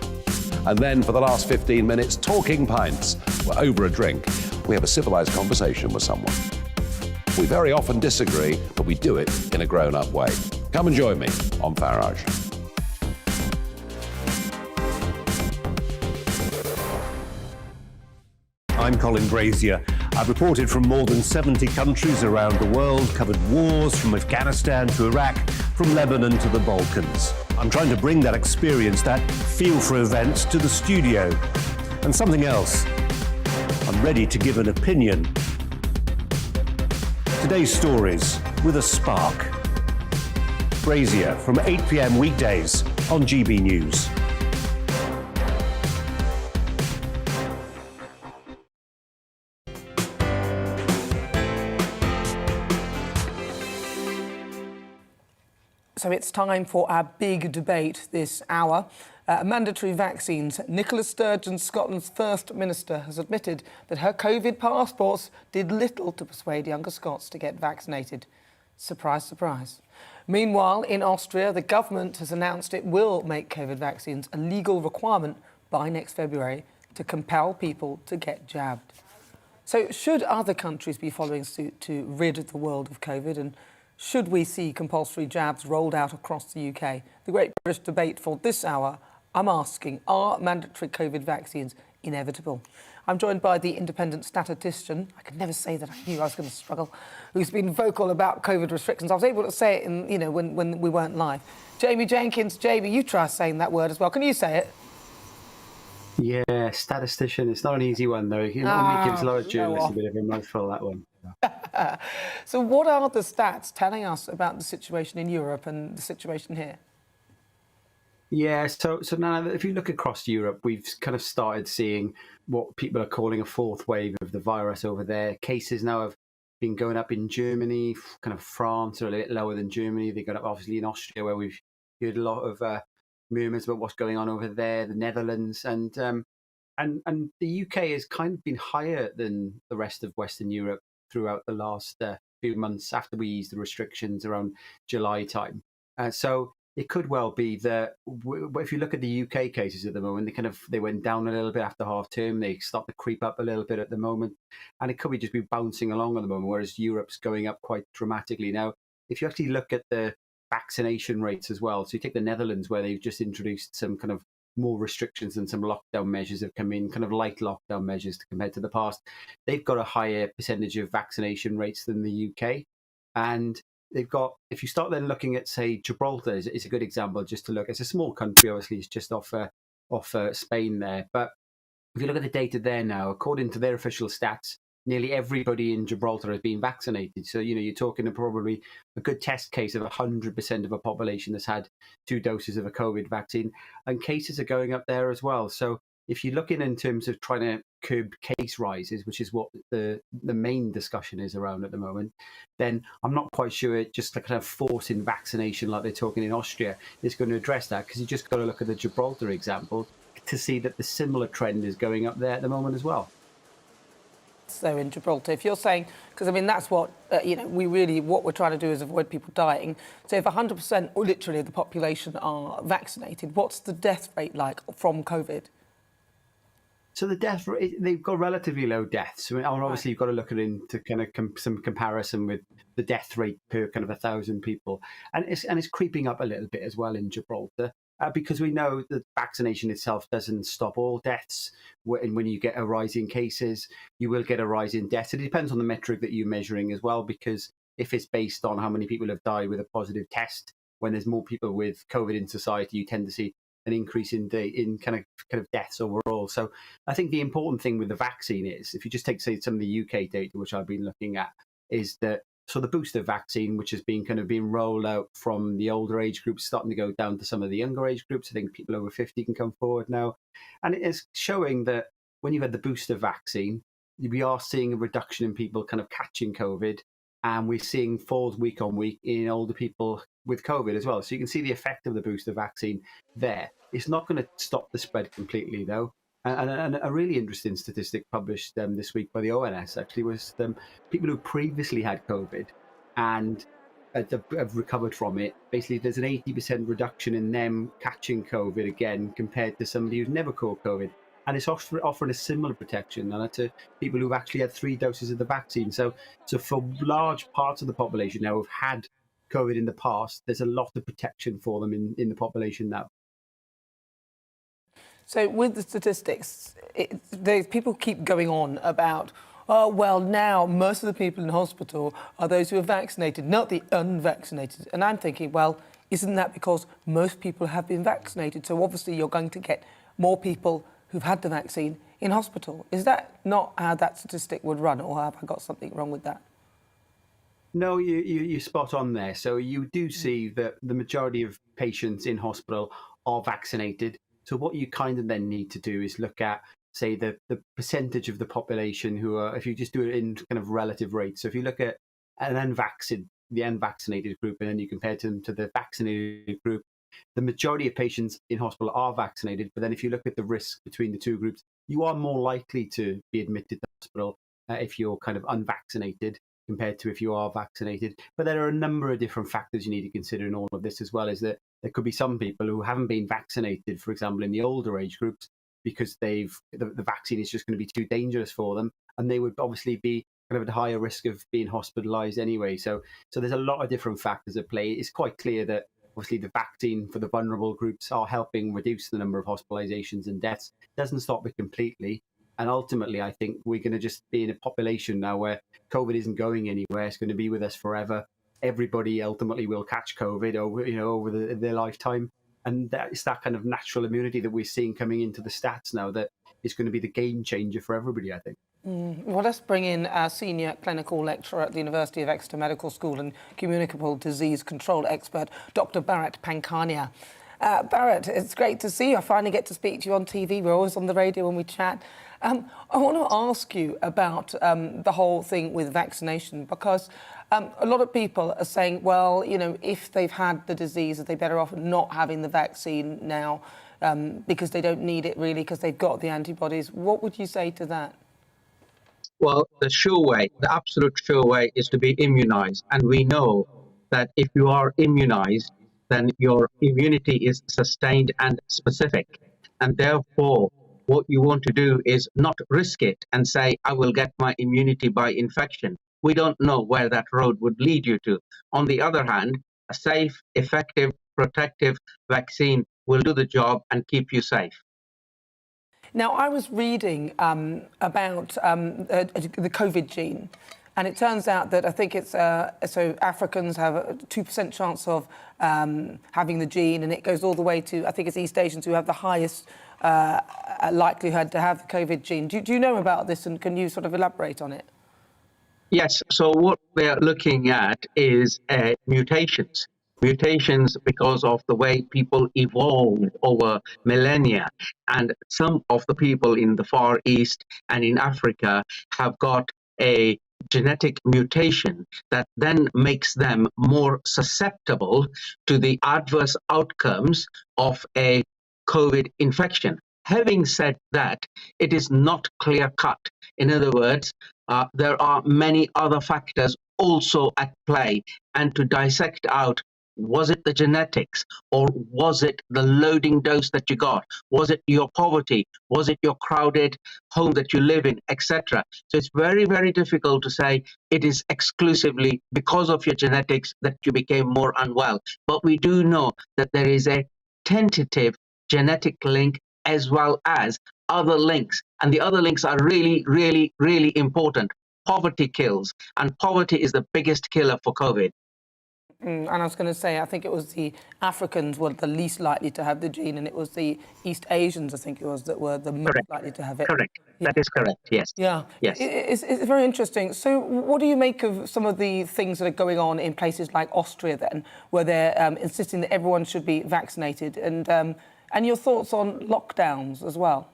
And then for the last 15 minutes, talking pints. We're over a drink. We have a civilized conversation with someone. We very often disagree, but we do it in a grown-up way. Come and join me on Farage. I'm Colin Brazier. I've reported from more than 70 countries around the world, covered wars from Afghanistan to Iraq, from Lebanon to the Balkans. I'm trying to bring that experience, that feel for events, to the studio. And something else. I'm ready to give an opinion. Today's stories with a spark. Brazier from 8 p.m. weekdays on GB News. So it's time for our big debate this hour. Mandatory vaccines. Nicola Sturgeon, Scotland's First Minister, has admitted that her COVID passports did little to persuade younger Scots to get vaccinated. Surprise, surprise. Meanwhile, in Austria, the government has announced it will make COVID vaccines a legal requirement by next February to compel people to get jabbed. So should other countries be following suit to rid the world of COVID, and should we see compulsory jabs rolled out across the UK? The great British debate for this hour, I'm asking, are mandatory COVID vaccines inevitable? I'm joined by the independent statistician, I could never say that, I knew I was going to struggle, who's been vocal about COVID restrictions. I was able to say it in, when we weren't live. Jamie Jenkins. Jamie, you try saying that word as well. Can you say it? Yeah, statistician. It's not an easy one, though. It only gives a lot of journalists a bit of a mouthful, that one. So what are the stats telling us about the situation in Europe and the situation here? Yeah, so now if you look across Europe, we've kind of started seeing what people are calling a fourth wave of the virus over there. Cases now have been going up in Germany, kind of France are a little lower than Germany. They got up obviously in Austria, where we've heard a lot of murmurs about what's going on over there, the Netherlands, and the UK has kind of been higher than the rest of Western Europe throughout the last few months after we eased the restrictions around July time. So it could well be that if you look at the UK cases at the moment, they went down a little bit after half term. They start to creep up a little bit at the moment, and it could be just be bouncing along at the moment, whereas Europe's going up quite dramatically now. If you actually look at the vaccination rates as well, so you take the Netherlands, where they've just introduced some kind of more restrictions and some lockdown measures have come in, kind of light lockdown measures compared to the past. They've got a higher percentage of vaccination rates than the UK. And they've got, if you start then looking at, say, Gibraltar is a good example just to look. It's a small country, obviously, it's just off Spain there. But if you look at the data there now, according to their official stats, nearly everybody in Gibraltar has been vaccinated. So, you're talking probably a good test case of 100% of a population that's had 2 doses of a COVID vaccine. And cases are going up there as well. So if you're looking in terms of trying to curb case rises, which is what the main discussion is around at the moment, then I'm not quite sure just the kind of forcing vaccination like they're talking in Austria is going to address that, because you just got to look at the Gibraltar example to see that the similar trend is going up there at the moment as well. So in Gibraltar, if you're saying, because I mean that's what what we're trying to do is avoid people dying. So if 100% or literally of the population are vaccinated, what's the death rate like from COVID? So the death rate, they've got relatively low deaths. I mean, obviously you've got to look at it into kind of some comparison with the death rate per kind of 1,000 people, and it's creeping up a little bit as well in Gibraltar. Because we know that vaccination itself doesn't stop all deaths. When you get a rise in cases, you will get a rise in deaths. It depends on the metric that you're measuring as well, because if it's based on how many people have died with a positive test, when there's more people with COVID in society, you tend to see an increase in kind of deaths overall. So I think the important thing with the vaccine is, if you just take, say, some of the UK data, which I've been looking at, is that so the booster vaccine, which has been kind of being rolled out from the older age groups, starting to go down to some of the younger age groups. I think people over 50 can come forward now. And it is showing that when you've had the booster vaccine, we are seeing a reduction in people kind of catching COVID. And we're seeing falls week on week in older people with COVID as well. So you can see the effect of the booster vaccine there. It's not going to stop the spread completely, though. And a really interesting statistic published this week by the ONS actually was people who previously had COVID and have recovered from it. Basically, there's an 80% reduction in them catching COVID again compared to somebody who's never caught COVID. And it's offering a similar protection to people who've actually had 3 doses of the vaccine. So for large parts of the population now who've had COVID in the past, there's a lot of protection for them in the population now. So with the statistics, people keep going on about, oh, well, now most of the people in hospital are those who are vaccinated, not the unvaccinated. And I'm thinking, well, isn't that because most people have been vaccinated? So obviously you're going to get more people who've had the vaccine in hospital. Is that not how that statistic would run, or have I got something wrong with that? No, you're spot on there. So you do see that the majority of patients in hospital are vaccinated. So what you kind of then need to do is look at, say, the percentage of the population who are, if you just do it in kind of relative rates. So if you look at the unvaccinated group, and then you compare them to the vaccinated group, the majority of patients in hospital are vaccinated. But then if you look at the risk between the two groups, you are more likely to be admitted to hospital if you're kind of unvaccinated compared to if you are vaccinated. But there are a number of different factors you need to consider in all of this as well, is that there could be some people who haven't been vaccinated, for example, in the older age groups, because the vaccine is just going to be too dangerous for them, and they would obviously be kind of at a higher risk of being hospitalized anyway. So there's a lot of different factors at play. It's quite clear that obviously the vaccine for the vulnerable groups are helping reduce the number of hospitalizations and deaths. It doesn't stop it completely. And ultimately, I think we're going to just be in a population now where COVID isn't going anywhere. It's going to be with us forever. Everybody ultimately will catch COVID over their lifetime. And it's that kind of natural immunity that we're seeing coming into the stats now that is going to be the game changer for everybody, I think. Well, let's bring in our senior clinical lecturer at the University of Exeter Medical School and communicable disease control expert, Dr. Bharat Pankhania. Bharat, it's great to see you. I finally get to speak to you on TV. We're always on the radio when we chat. I want to ask you about the whole thing with vaccination, because a lot of people are saying, well, if they've had the disease, are they better off not having the vaccine now because they don't need it really because they've got the antibodies? What would you say to that? Well, the sure way, the absolute sure way is to be immunized. And we know that if you are immunized, then your immunity is sustained and specific. And therefore, what you want to do is not risk it and say, I will get my immunity by infection. We don't know where that road would lead you to. On the other hand, a safe, effective, protective vaccine will do the job and keep you safe. Now, I was reading about the COVID gene, and it turns out that I think it's so Africans have a 2% chance of having the gene, and it goes all the way to, I think it's East Asians who have the highest likelihood to have the COVID gene. Do you know about this, and can you sort of elaborate on it? Yes, so what we're looking at is mutations. Mutations because of the way people evolve over millennia. And some of the people in the Far East and in Africa have got a genetic mutation that then makes them more susceptible to the adverse outcomes of a COVID infection. Having said that, it is not clear-cut. In other words, there are many other factors also at play, and to dissect out, was it the genetics, or was it the loading dose that you got? Was it your poverty? Was it your crowded home that you live in, etc.? So it's very, very difficult to say it is exclusively because of your genetics that you became more unwell. But we do know that there is a tentative genetic link as well as other links. And the other links are really, really, really important. Poverty kills, and poverty is the biggest killer for COVID. And I was going to say, I think it was the Africans were the least likely to have the gene, and it was the East Asians, I think it was, that were the most likely to have it. Correct. Yeah. That is correct, yes. Yeah. Yes. It's very interesting. So what do you make of some of the things that are going on in places like Austria then, where they're insisting that everyone should be vaccinated? And your thoughts on lockdowns as well?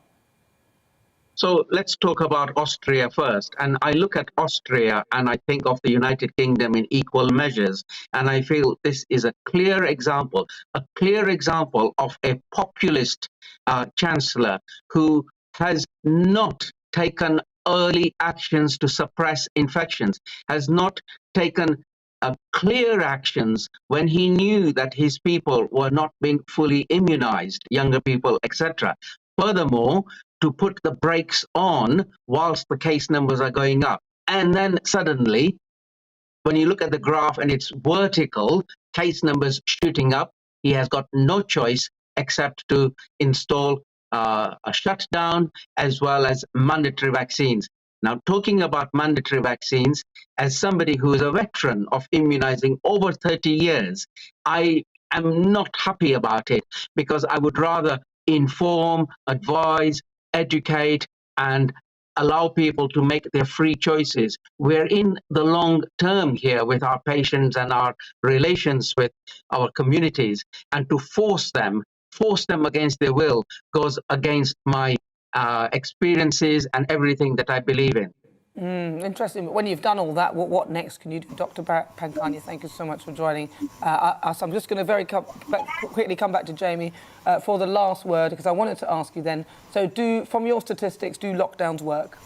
So let's talk about Austria first. And I look at Austria and I think of the United Kingdom in equal measures. And I feel this is a clear example of a populist chancellor who has not taken early actions to suppress infections, has not taken clear actions when he knew that his people were not being fully immunized, younger people, etc. Furthermore, to put the brakes on whilst the case numbers are going up. And then suddenly, when you look at the graph and it's vertical, case numbers shooting up, he has got no choice except to install a shutdown as well as mandatory vaccines. Now, talking about mandatory vaccines, as somebody who is a veteran of immunizing over 30 years, I am not happy about it because I would rather inform, advise, educate, and allow people to make their free choices. We're in the long term here with our patients and our relations with our communities, and to force them against their will goes against my experiences and everything that I believe in. Interesting. But when you've done all that, what next can you do? Dr. Pankania, thank you so much for joining us. I'm just going to quickly come back to Jamie for the last word, because I wanted to ask you then, so from your statistics, do lockdowns work?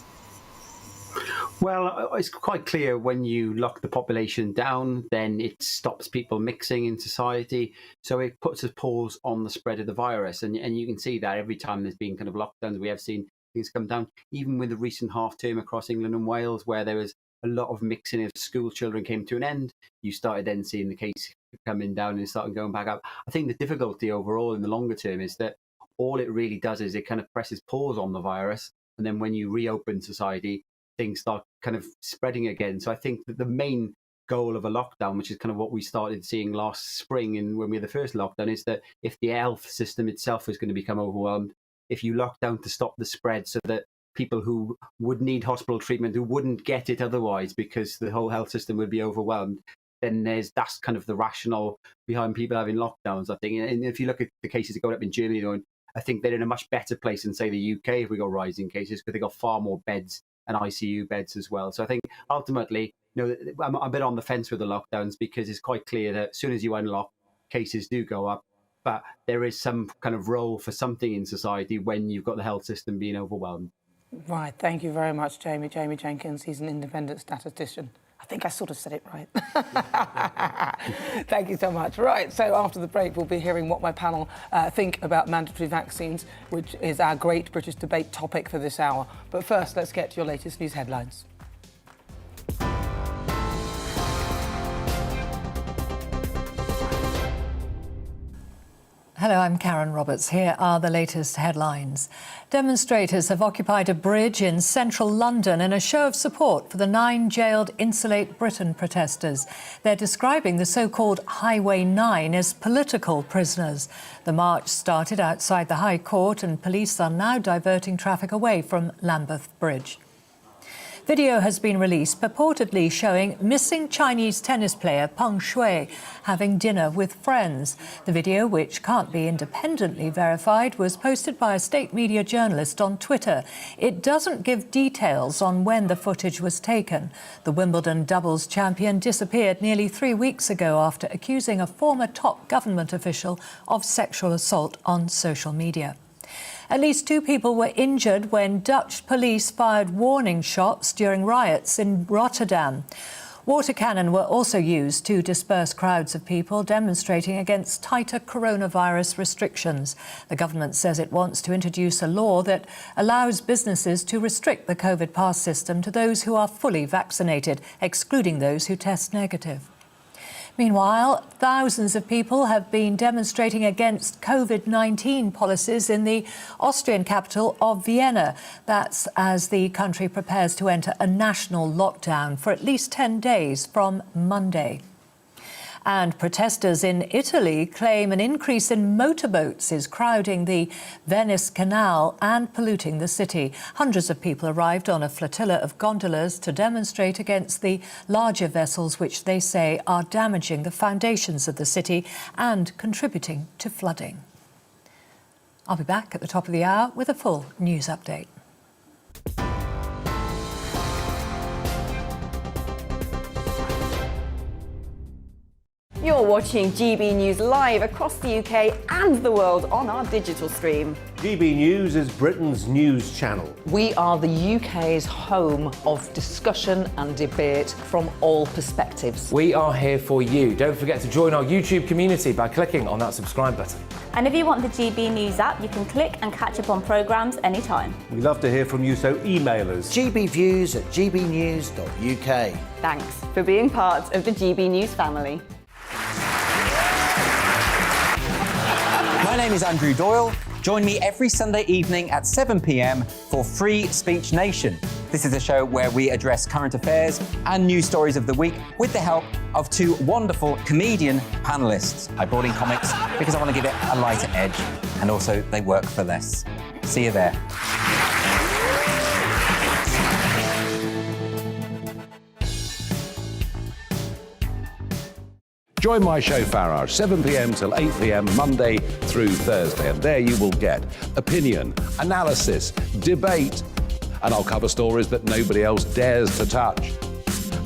Well, it's quite clear when you lock the population down, then it stops people mixing in society. So it puts a pause on the spread of the virus. And you can see that every time there's been kind of lockdowns, we have seen things come down, even with the recent half term across England and Wales, where there was a lot of mixing of school children came to an end. You started then seeing the case coming down and starting going back up. I think the difficulty overall in the longer term is that all it really does is it kind of presses pause on the virus. And then when you reopen society, things start kind of spreading again. So I think that the main goal of a lockdown, which is kind of what we started seeing last spring and when we had the first lockdown, is that if the health system itself is going to become overwhelmed, if you lock down to stop the spread so that people who would need hospital treatment, who wouldn't get it otherwise because the whole health system would be overwhelmed, then that's kind of the rationale behind people having lockdowns, I think. And if you look at the cases going up in Germany, I think they're in a much better place than, say, the UK if we got rising cases, because they got far more beds and ICU beds as well. So I think ultimately, I'm a bit on the fence with the lockdowns, because it's quite clear that as soon as you unlock, cases do go up. But there is some kind of role for something in society when you've got the health system being overwhelmed. Right, thank you very much, Jamie. Jamie Jenkins, he's an independent statistician. I think I sort of said it right. Thank you so much. Right, so after the break, we'll be hearing what my panel think about mandatory vaccines, which is our great British debate topic for this hour. But first, let's get to your latest news headlines. Hello, I'm Karen Roberts. Here are the latest headlines. Demonstrators have occupied a bridge in central London in a show of support for the 9 jailed Insulate Britain protesters. They're describing the so-called Highway 9 as political prisoners. The march started outside the High Court, and police are now diverting traffic away from Lambeth Bridge. Video has been released purportedly showing missing Chinese tennis player Peng Shuai having dinner with friends. The video, which can't be independently verified, was posted by a state media journalist on Twitter. It doesn't give details on when the footage was taken. The Wimbledon doubles champion disappeared nearly 3 weeks ago after accusing a former top government official of sexual assault on social media. At least 2 people were injured when Dutch police fired warning shots during riots in Rotterdam. Water cannon were also used to disperse crowds of people demonstrating against tighter coronavirus restrictions. The government says it wants to introduce a law that allows businesses to restrict the COVID pass system to those who are fully vaccinated, excluding those who test negative. Meanwhile, thousands of people have been demonstrating against COVID-19 policies in the Austrian capital of Vienna. That's as the country prepares to enter a national lockdown for at least 10 days from Monday. And protesters in Italy claim an increase in motorboats is crowding the Venice Canal and polluting the city. Hundreds of people arrived on a flotilla of gondolas to demonstrate against the larger vessels, which they say are damaging the foundations of the city and contributing to flooding. I'll be back at the top of the hour with a full news update. You're watching GB News live across the UK and the world on our digital stream. GB News is Britain's news channel. We are the UK's home of discussion and debate from all perspectives. We are here for you. Don't forget to join our YouTube community by clicking on that subscribe button. And if you want the GB News app, you can click and catch up on programmes anytime. We love to hear from you, so email us. gbviews@gbnews.uk. Thanks for being part of the GB News family. My name is Andrew Doyle. Join me every Sunday evening at 7 p.m. for Free Speech Nation. This is a show where we address current affairs and news stories of the week with the help of two wonderful comedian panellists. I brought in comics because I want to give it a lighter edge, and also they work for less. See you there. Join my show Farage, 7 p.m. till 8 p.m. Monday through Thursday, and there you will get opinion, analysis, debate, and I'll cover stories that nobody else dares to touch.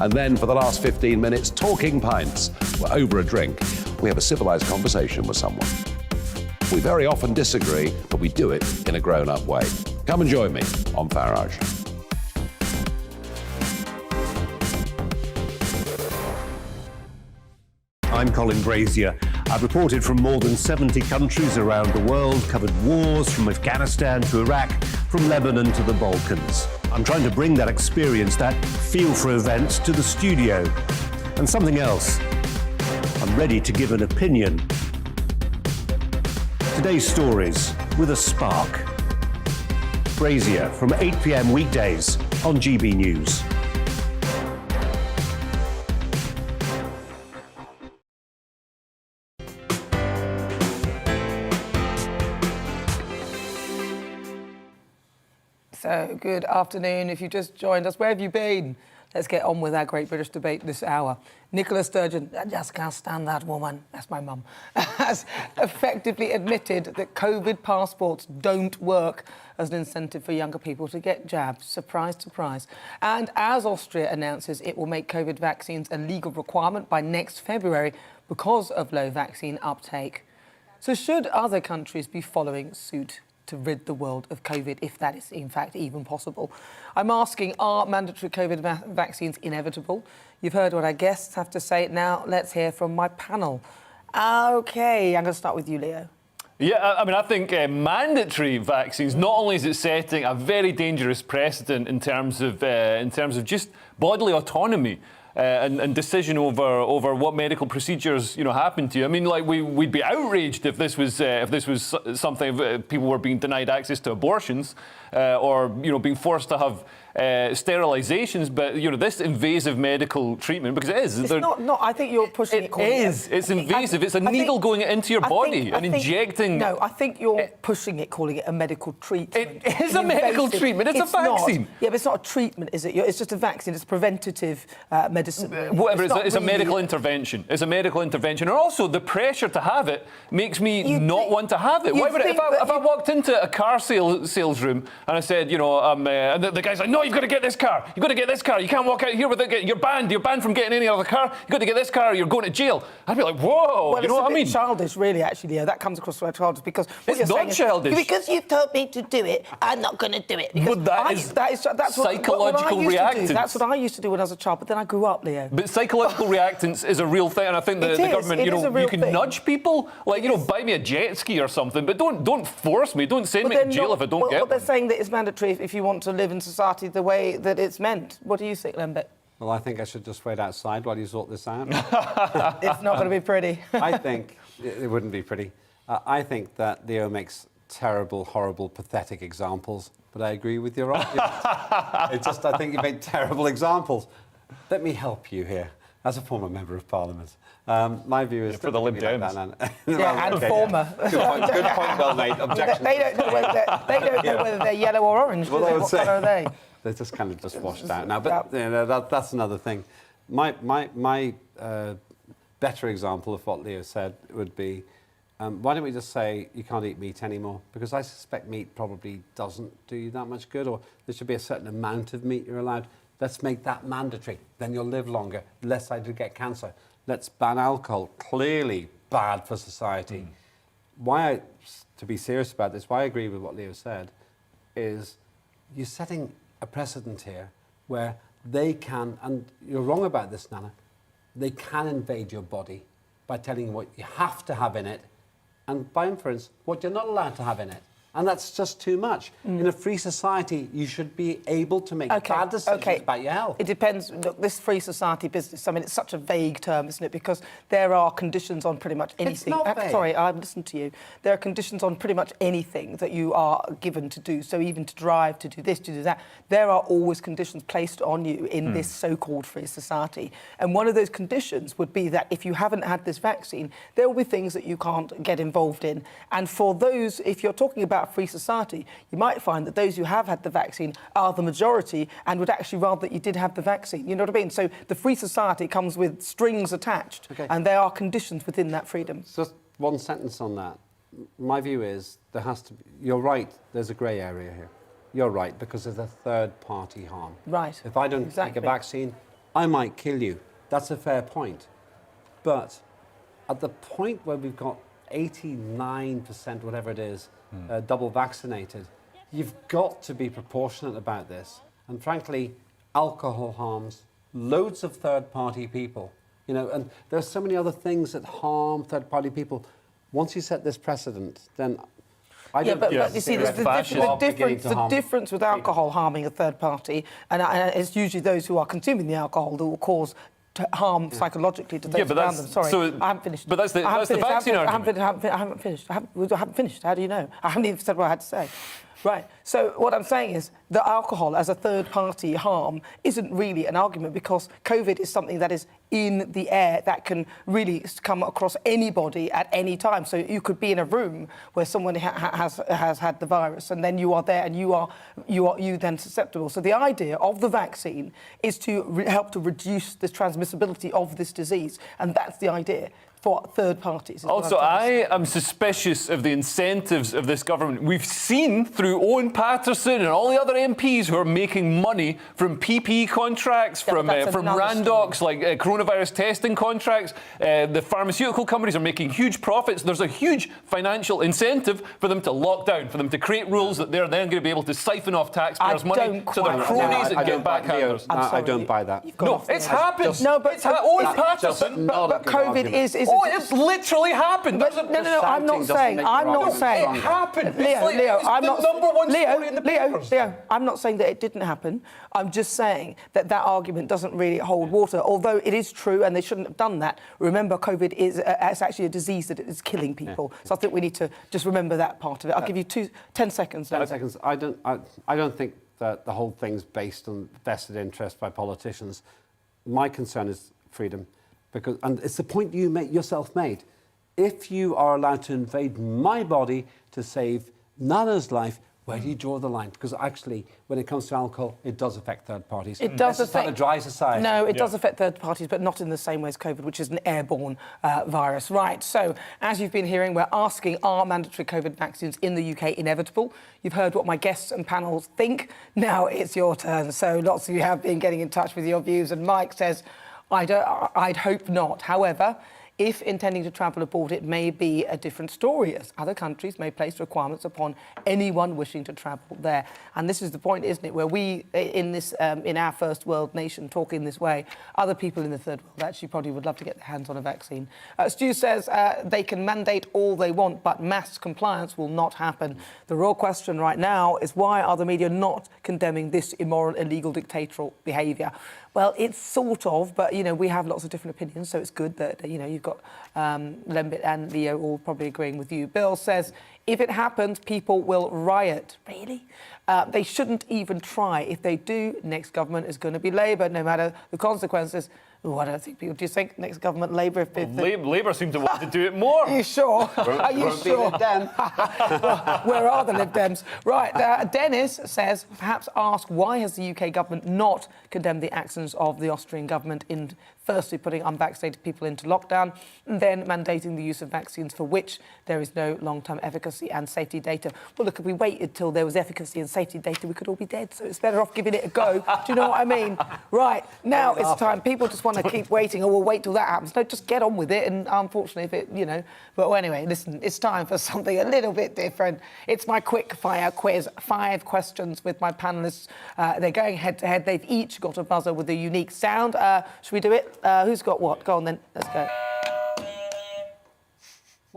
And then for the last 15 minutes, talking pints. We're over a drink. We have a civilised conversation with someone. We very often disagree, but we do it in a grown-up way. Come and join me on Farage. I'm Colin Brazier. I've reported from more than 70 countries around the world, covered wars from Afghanistan to Iraq, from Lebanon to the Balkans. I'm trying to bring that experience, that feel for events, to the studio. And something else. I'm ready to give an opinion. Today's stories with a spark. Brazier from 8 p.m. weekdays on GB News. So, good afternoon. If you just joined us, where have you been? Let's get on with our Great British Debate this hour. Nicola Sturgeon, I just can't stand that woman, that's my mum, has effectively admitted that COVID passports don't work as an incentive for younger people to get jabs. Surprise, surprise. And as Austria announces it will make COVID vaccines a legal requirement by next February because of low vaccine uptake. So should other countries be following suit to rid the world of COVID, if that is in fact even possible? I'm asking, are mandatory COVID vaccines inevitable? You've heard what our guests have to say. Now let's hear from my panel. OK, I'm going to start with you, Leo. Yeah, I mean, I think mandatory vaccines, not only is it setting a very dangerous precedent in terms of just bodily autonomy, and decision over what medical procedures happen to you. I mean, like we'd be outraged if this was something, if people were being denied access to abortions or being forced to have sterilizations, but this invasive medical treatment, because it is. It's not. I think you're pushing it. It is. It's invasive. It's a needle going into your body and injecting. No, I think you're pushing it, calling it a medical treatment. It is a medical treatment. It's a vaccine. Yeah, but it's not a treatment, is it? It's just a vaccine. It's preventative medicine. Whatever. It's a medical intervention. It's a medical intervention, and also the pressure to have it makes me not want to have it. Why would if I walked into a car sales room and I said, and the guy's like, no, you've got to get this car. You've got to get this car. You can't walk out here without getting. You're banned from getting any other car. You've got to get this car or you're going to jail. I'd be like, whoa. Well, you know what I mean? It's childish, really. Actually, yeah, that comes across as childish because it's not childish. Because you've told me to do it, I'm not going to do it. But that's psychological reactance. That's what I used to do when I was a child. But then I grew up, Leo. But psychological reactance is a real thing, and I think the government, you can nudge people, like buy me a jet ski or something, but don't force me. Don't send me to jail if I don't get one. But they're saying that it's mandatory if you want to live in society the way that it's meant. What do you think, Lembit? Well, I think I should just wait outside while you sort this out. It's not going to be pretty. I think it wouldn't be pretty. I think that Leo makes terrible, horrible, pathetic examples, but I agree with your argument. I think you make terrible examples. Let me help you here, as a former member of Parliament. My view is for the Lib Dems. And former. Good point, well made. Objection. They don't know whether they're yellow or orange. Well, What colour are they? They're just kind of just washed out now. But that's another thing. My better example of what Leo said would be, why don't we just say you can't eat meat anymore? Because I suspect meat probably doesn't do you that much good, or there should be a certain amount of meat you're allowed. Let's make that mandatory. Then you'll live longer, less likely to get cancer. Let's ban alcohol. Clearly bad for society. To be serious about this, why I agree with what Leo said, is you're setting a precedent here where they can, and you're wrong about this, Nana, they can invade your body by telling you what you have to have in it, and by inference, what you're not allowed to have in it. And that's just too much. In a free society, you should be able to make bad decisions about your health. It depends. Look, this free society business, I mean, it's such a vague term, isn't it? Because there are conditions on pretty much anything. It's not vague. Sorry, I've listened to you. There are conditions on pretty much anything that you are given to do. So even to drive, to do this, to do that, there are always conditions placed on you in this so-called free society. And one of those conditions would be that if you haven't had this vaccine, there will be things that you can't get involved in. And for those, if you're talking about free society, you might find that those who have had the vaccine are the majority and would actually rather that you did have the vaccine. You know what I mean? So the free society comes with strings attached, and there are conditions within that freedom. Just one sentence on that. My view is there has to be... You're right, there's a grey area here. You're right, because there's a third-party harm. Right. If I don't take a vaccine, I might kill you. That's a fair point. But at the point where we've got 89%, whatever it is, double vaccinated, you've got to be proportionate about this. And frankly, alcohol harms loads of third-party people. You know, and there's so many other things that harm third-party people. Once you set this precedent, then I don't... But you see, the difference with alcohol harming a third party, and it's usually those who are consuming the alcohol that will cause harm psychologically to those around them. Sorry, I haven't finished. But that's the vaccine argument. I haven't finished. I haven't finished. How do you know? I haven't even said what I had to say. Right. So what I'm saying is that alcohol as a third-party harm isn't really an argument, because COVID is something that is in the air that can really come across anybody at any time. So you could be in a room where someone has had the virus, and then you are there, and you then susceptible. So the idea of the vaccine is to help to reduce the transmissibility of this disease, and that's the idea for third parties. Also, I am suspicious of the incentives of this government. We've seen through Owen Patterson and all the other MPs who are making money from PPE contracts, from roundups, like coronavirus testing contracts. The pharmaceutical companies are making huge profits. There's a huge financial incentive for them to lock down, for them to create rules that they're then going to be able to siphon off taxpayers' money to their cronies and get backhanders. I don't buy that. No, it's happened. No, but Owen Patterson. But COVID is Oh, it's literally happened. No, I'm not saying. It happened. Leo, I'm not. Number one story in the papers. Leo, I'm not saying that it didn't happen. I'm just saying that argument doesn't really hold water. Although it is true, and they shouldn't have done that. Remember, COVID is it's actually a disease that is killing people. So I think we need to just remember that part of it. I'll give you 10 seconds. 10 seconds. I don't think that the whole thing's based on vested interest by politicians. My concern is freedom. And it's the point you yourself made. If you are allowed to invade my body to save Nana's life, where do you draw the line? Because actually, when it comes to alcohol, it does affect third parties. It does affect a dry society. No, it does affect third parties, but not in the same way as COVID, which is an airborne virus. Right. So, as you've been hearing, we're asking, are mandatory COVID vaccines in the UK inevitable? You've heard what my guests and panels think. Now it's your turn. So, lots of you have been getting in touch with your views, and Mike says, I'd hope not. However, if intending to travel abroad, it may be a different story, as other countries may place requirements upon anyone wishing to travel there. And this is the point, isn't it, where we, in our first world nation, talk in this way, other people in the third world actually probably would love to get their hands on a vaccine. Stu says they can mandate all they want, but mass compliance will not happen. The real question right now is, why are the media not condemning this immoral, illegal, dictatorial behaviour? Well, it's sort of, but, you know, we have lots of different opinions, so it's good that, you know, you've got Lembit and Leo all probably agreeing with you. Bill says, if it happens, people will riot. Really? They shouldn't even try. If they do, next government is going to be Labour, no matter the consequences. Oh, I don't think people... Do you think next government Labour... Labour seem to want to do it more. Are you sure? Are you sure? Well, where are the Lib Dems? Right, Dennis says, perhaps ask, why has the UK government not condemned the actions of the Austrian government in firstly putting unvaccinated people into lockdown, and then mandating the use of vaccines for which there is no long-term efficacy and safety data? Well, look, if we waited till there was efficacy and safety data, we could all be dead, so it's better off giving it a go. Do you know what I mean? Right, now it's time. People just want to keep waiting, or we'll wait till that happens. No, just get on with it, and unfortunately, if it, you know... But anyway, listen, it's time for something a little bit different. It's my quick-fire quiz. 5 questions with my panellists. They're going head-to-head. They've each got a buzzer with a unique sound. Should we do it? Who's got what? Go on, then. Let's go.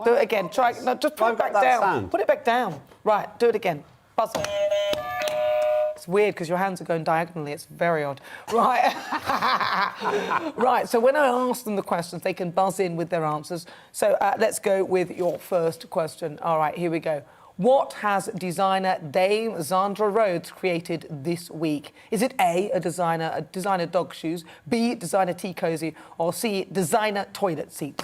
Do it again. Try. No, just put it back down. Put it back down. Right, do it again. Buzzer. It's weird because your hands are going diagonally. It's very odd. Right. Right, so when I ask them the questions, they can buzz in with their answers. So let's go with your first question. All right, here we go. What has designer Dame Zandra Rhodes created this week? Is it A, designer dog shoes, B, designer tea cosy, or C, designer toilet seats?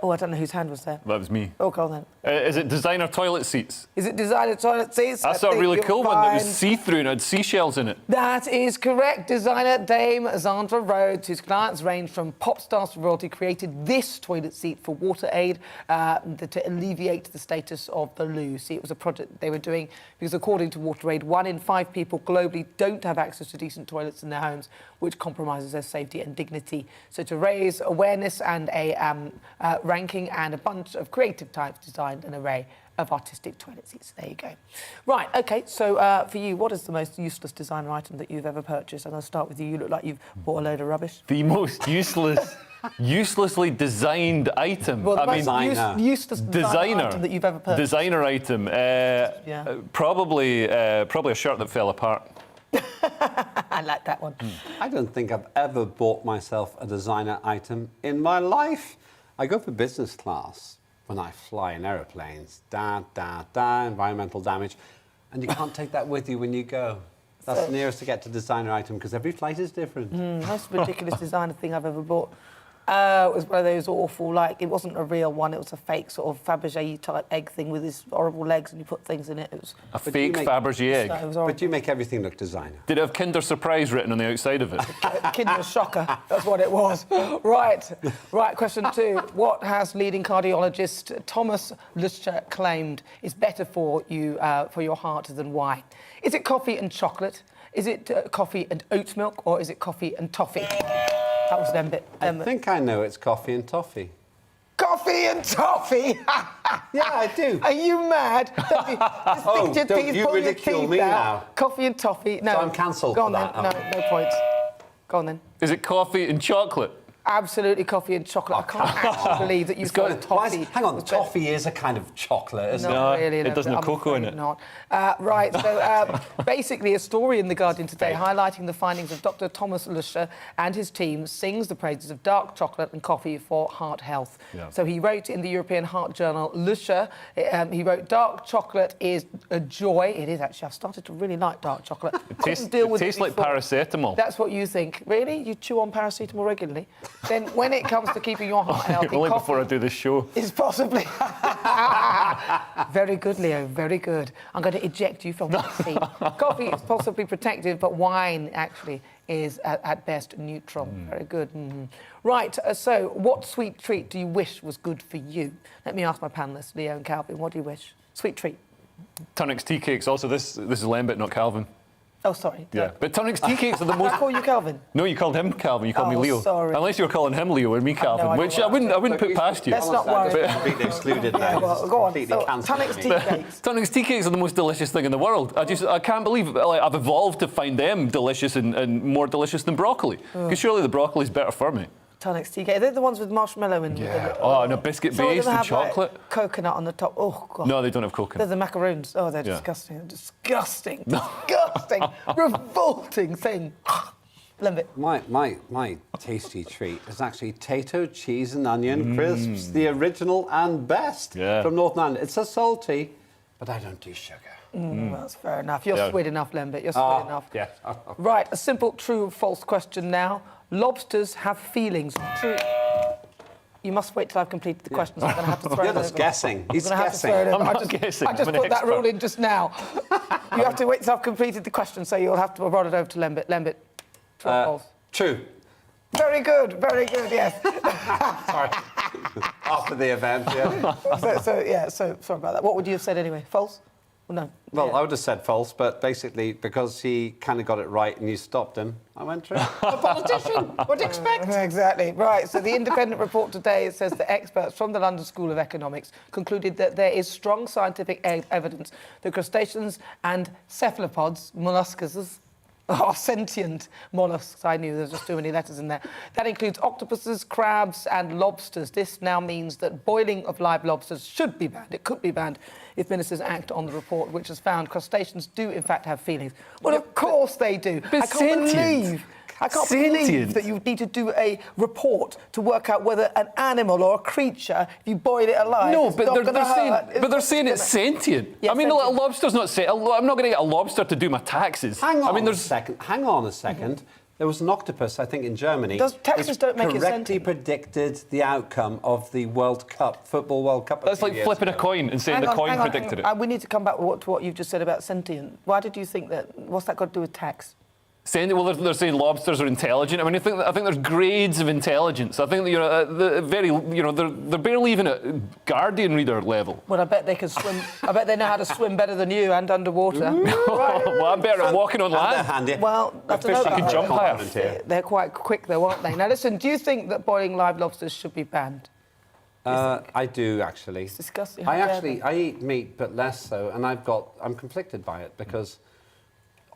Oh, I don't know whose hand was there. That was me. Oh, go on then. Is it designer toilet seats? Is it designer toilet seats? I saw a really cool one that was see-through and had seashells in it. That is correct. Designer Dame Zandra Rhodes, whose clients range from pop stars to royalty, created this toilet seat for WaterAid to alleviate the status of the loo. See, it was a project they were doing because, according to WaterAid, 1 in 5 people globally don't have access to decent toilets in their homes, which compromises their safety and dignity. So to raise awareness and a ranking and a bunch of creative types designed an array of artistic toilet seats. There you go. Right, OK, so for you, what is the most useless designer item that you've ever purchased? I'm going to start with you. You look like you've bought a load of rubbish. The most uselessly designed item? Well, the most useless designer item that you've ever purchased. Designer item? Probably a shirt that fell apart. I like that one. I don't think I've ever bought myself a designer item in my life. I go for business class when I fly in aeroplanes. Environmental damage. And you can't take that with you when you go. That's the nearest to get to designer item because every flight is different. Most ridiculous designer thing I've ever bought. It was one of those awful, like, it wasn't a real one, it was a fake sort of Fabergé type egg thing with his horrible legs and you put things in it. It was a fake Fabergé egg? But you make everything look designer. Did it have Kinder Surprise written on the outside of it? Kinder Shocker, that's what it was. Right, question 2. What has leading cardiologist Thomas Luscher claimed is better for you, for your heart than wine? Is it coffee and chocolate? Is it coffee and oat milk? Or is it coffee and toffee? That was them bit. I think I know it's coffee and toffee. Coffee and toffee? Yeah, I do. Are you mad? Don't you ridicule me now. Coffee and toffee. No. So I'm cancelled for that. Then. No points. Go on then. Is it coffee and chocolate? Absolutely coffee and chocolate. I can't actually believe that you've got toffee. Hang on, toffee is a kind of chocolate, isn't it? Not really. It doesn't have cocoa in it. Not. Right, so basically a story in The Guardian today highlighting the findings of Dr. Thomas Luscher and his team sings the praises of dark chocolate and coffee for heart health. Yeah. So he wrote in the European Heart Journal, Luscher, he wrote, dark chocolate is a joy. It is actually. I've started to really like dark chocolate. It tastes like paracetamol. That's what you think. Really? You chew on paracetamol regularly? Then when it comes to keeping your heart healthy, only before I do this show. Is possibly... Very good, Leo, very good. I'm going to eject you from the seat. Coffee is possibly protective, but wine actually is at best neutral. Very good. Right, so what sweet treat do you wish was good for you? Let me ask my panellists, Leo and Calvin, what do you wish? Sweet treat. Tunnock's tea cakes. Also, this is Lambert, not Calvin. Oh, sorry. Yeah, but Tunnock's tea cakes are the most... Did I call you Calvin? No, you called him Calvin. You called me Leo. Sorry. Unless you were calling him Leo and me Calvin, which I wouldn't put past you. Let's not worry. Completely excluded now. Well, go on. So, Tunnock's tea cakes. Tunnock's tea cakes are the most delicious thing in the world. I can't believe I've evolved to find them delicious and more delicious than broccoli. Because surely the broccoli's better for me. Tunnock's tea cake. They're the ones with marshmallow and... Yeah. And a biscuit base and chocolate. Like, coconut on the top. Oh, God. No, they don't have coconut. They're the macaroons. Oh, they're disgusting. Disgusting. Disgusting. Revolting thing. Lambert. My tasty treat is actually Tato cheese and onion crisps, the original and best from Northern Ireland. It's a salty, but I don't do sugar. That's fair enough. You're sweet enough, Lambert. You're sweet enough. Yeah. Right, a simple true or false question now. Lobsters have feelings. True. You must wait till I've completed the questions. I'm going to have to throw it over. You're just guessing. He's guessing. I'm not guessing. I just put that rule in just now. You have to wait till I've completed the question, so you'll have to rod it over to Lambert. Lambert, true or false? True. Very good, yes. Sorry. After the event, yeah. So sorry about that. What would you have said anyway? False? Well, no. Well, I would have said false, but basically, because he kind of got it right and you stopped him, I went true. A politician, what do you expect? Exactly. Right, so the Independent report today, it says that experts from the London School of Economics concluded that there is strong scientific evidence that crustaceans and cephalopods, molluscs, Oh, sentient mollusks. I knew there was just too many letters in there. That includes octopuses, crabs and lobsters. This now means that boiling of live lobsters should be banned. It could be banned if ministers act on the report, which has found crustaceans do, in fact, have feelings. Well, of course they do. I can't believe that you need to do a report to work out whether an animal or a creature, if you boil it alive, no, it's but not they're saying it's sentient. Yeah, I mean, sentient. a lobster's not sentient. I'm not going to get a lobster to do my taxes. Hang on a second. There was an octopus, I think, in Germany. Taxes don't make it correctly predicted the outcome of the World Cup, Football World Cup. That's like flipping a coin and saying the coin predicted it. We need to come back to what you've just said about sentient. Why did you think that? What's that got to do with tax? Well, they're saying lobsters are intelligent. I mean, I think there's grades of intelligence. I think they're barely even at Guardian reader level. Well, I bet they can swim. I bet they know how to swim better than you and underwater. Well, I'm better at walking on land. Well, I don't know. You can jump higher. They're quite quick, though, aren't they? Now, listen. Do you think that boiling live lobsters should be banned? I do actually. It's disgusting. I eat meat, but less so, and I'm conflicted by it because,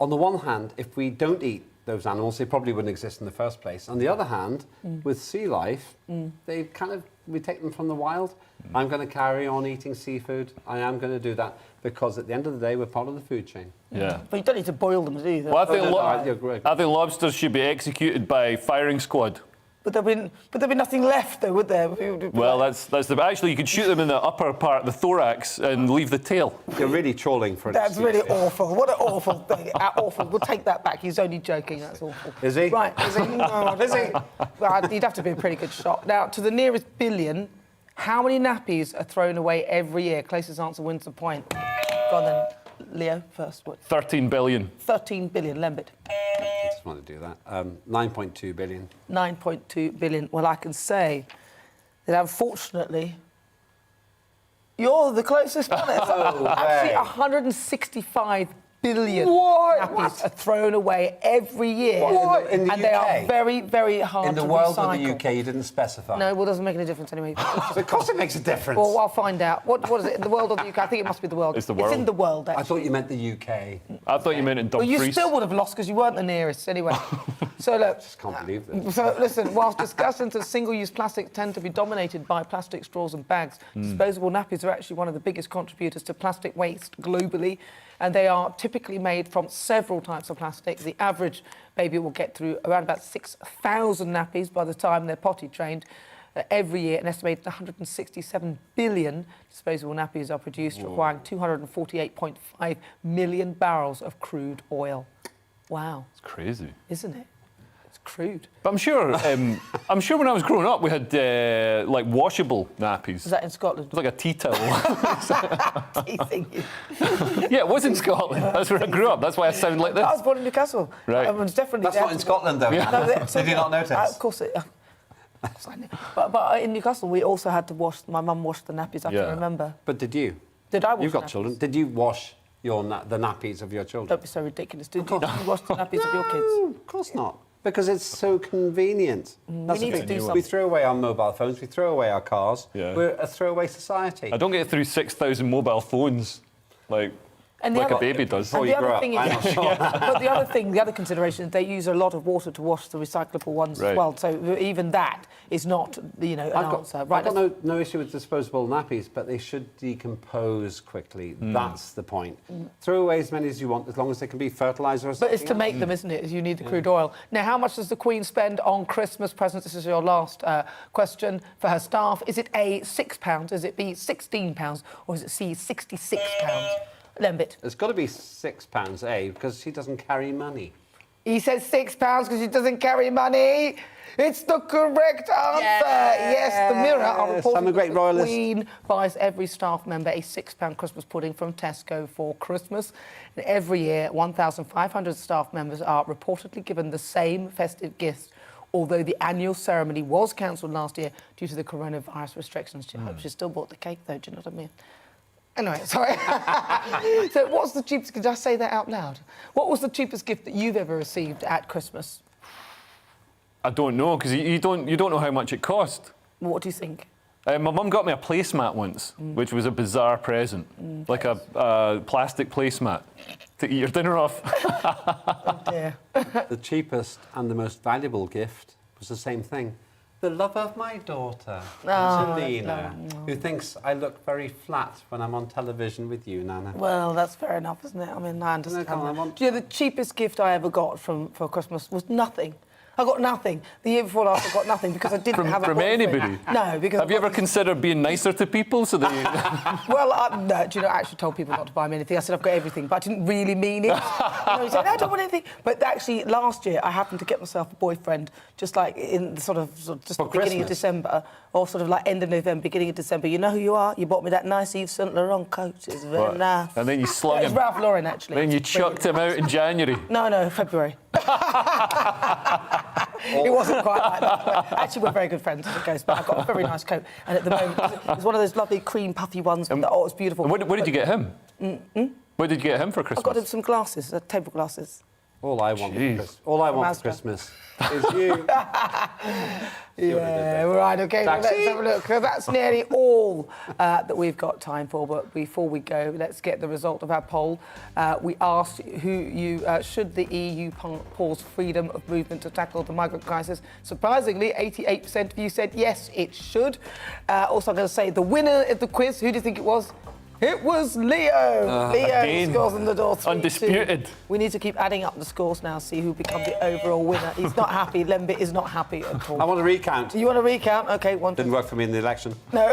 on the one hand, if we don't eat those animals, they probably wouldn't exist in the first place. On the other hand, with sea life, we take them from the wild. I'm going to carry on eating seafood. I am going to do that because at the end of the day, we're part of the food chain. Yeah. But you don't need to boil them, do you? Well, I think lobsters should be executed by firing squad. But there'd be nothing left, though, would there? Well, actually, you could shoot them in the upper part, the thorax, and leave the tail. You're really trawling for it. That's really awful. What an awful thing. Awful. We'll take that back. He's only joking. That's awful. Is he? Right. Is he? No, is he? Well, you'd have to be a pretty good shot. Now, to the nearest billion, how many nappies are thrown away every year? Closest answer wins the point. Go on then, Leo, first. What? 13 billion. 13 billion. Lembit. I just want to do that. 9.2 billion. 9.2 billion. Well, I can say that unfortunately, you're the closest one. Actually, 165 billion nappies are thrown away every year. In the UK? And they are very, very hard to recycle. In the world of the UK, you didn't specify. No, well, it doesn't make any difference anyway. Of course it makes a difference. Well, I'll find out. What is it, in the world or the UK? I think it must be the world. It's the world. It's in the world, actually. I thought you meant the UK. I thought you meant in Dumfries. Well, you still would have lost because you weren't the nearest anyway. So, look. I just can't believe this. So, listen, whilst discussions of single-use plastics tend to be dominated by plastic straws and bags, disposable nappies are actually one of the biggest contributors to plastic waste globally, and they are typically made from several types of plastic. The average baby will get through around about 6,000 nappies by the time they're potty trained. Every year, an estimated 167 billion disposable nappies are produced, requiring 248.5 million barrels of crude oil. Wow. It's crazy. Isn't it? It's crude. But I'm sure when I was growing up, we had like washable nappies. Was that in Scotland? It was like a tea towel. Teasing you. Yeah, it was in Scotland. That's where I grew up. That's why I sound like this. I was born in Newcastle. Right. I was definitely That's not in Scotland, though. Yeah. No, Did you not notice? Of course it... But in Newcastle, we also had to wash... My mum washed the nappies, I can remember. But did you? Did I wash You've got nappies? children. Did you wash the nappies of your children? Don't be so ridiculous. Did you wash the nappies of your kids? No, of course not. Because it's so convenient. That's we need the to thing. do something. We throw away our mobile phones, we throw away our cars. Yeah. We're a throwaway society. I don't get through 6,000 mobile phones like a baby does. And the other thing is, but the other consideration is they use a lot of water to wash the recyclable ones as well. So even that is not, an answer. I've got no issue with disposable nappies, but they should decompose quickly. That's the point. Throw away as many as you want, as long as they can be fertiliser or something. But it's to make them, isn't it? You need the crude oil. Now, how much does the Queen spend on Christmas presents? This is your last question for her staff. Is it A, £6? Is it B, £16? Or is it C, £66? Lembit. It's got to be £6, A, because she doesn't carry money. He says £6 because he doesn't carry money. It's the correct answer. Yes, the Mirror are reporting that the Queen buys every staff member a £6 Christmas pudding from Tesco for Christmas. And every year, 1,500 staff members are reportedly given the same festive gifts, although the annual ceremony was cancelled last year due to the coronavirus restrictions. I hope she still bought the cake, though. Do you know what I mean? Anyway, sorry. So what's the cheapest... Did I say that out loud? What was the cheapest gift that you've ever received at Christmas? I don't know, because you don't know how much it cost. What do you think? My mum got me a placemat once, which was a bizarre present, like a plastic placemat to eat your dinner off. Oh dear. The cheapest and the most valuable gift was the same thing. The love of my daughter, Selena, who thinks I look very flat when I'm on television with you, Nana. Well, that's fair enough, isn't it? I mean, I understand. Do you know, the cheapest gift I ever got for Christmas was nothing. I got nothing. The year before last, I got nothing because I didn't have a boyfriend. From anybody? No, because... Have you ever considered being nicer to people so that you... Well, no, do you know, I actually told people not to buy me anything. I said, I've got everything, but I didn't really mean it. You said, no, I don't want anything. But actually, last year, I happened to get myself a boyfriend just like in sort of just the beginning of December, or sort of like end of November, beginning of December. You know who you are? You bought me that nice Yves Saint Laurent coat. It's very nice. And then you slung him. It's Ralph Lauren, actually. Then you chucked him out in January. No, February. It wasn't quite like that. Actually, we're very good friends as it goes, but I got a very nice coat. And at the moment, it's one of those lovely cream puffy ones. But it's beautiful. And what did you get him? What did you get him for Christmas? I got him some glasses, table glasses. All I want for Christmas is you. Yeah, right, OK, well, let's have a look. That's nearly all that we've got time for. But before we go, let's get the result of our poll. We asked should the EU pause freedom of movement to tackle the migrant crisis. Surprisingly, 88% of you said yes, it should. Also, I'm going to say the winner of the quiz, who do you think it was? It was Leo. Leo scores on the door. 3-2. Undisputed. We need to keep adding up the scores now, see who becomes the overall winner. He's not happy. Lembit is not happy at all. I want to recount. You want to recount? OK, one. Didn't work for me in the election. No.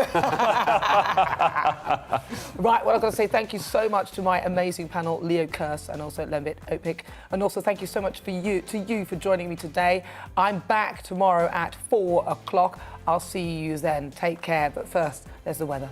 Right, well, I've got to say thank you so much to my amazing panel, Leo Kearse and also Lembit Opik. And also thank you so much to you for joining me today. I'm back tomorrow at 4 o'clock. I'll see you then. Take care. But first, there's the weather.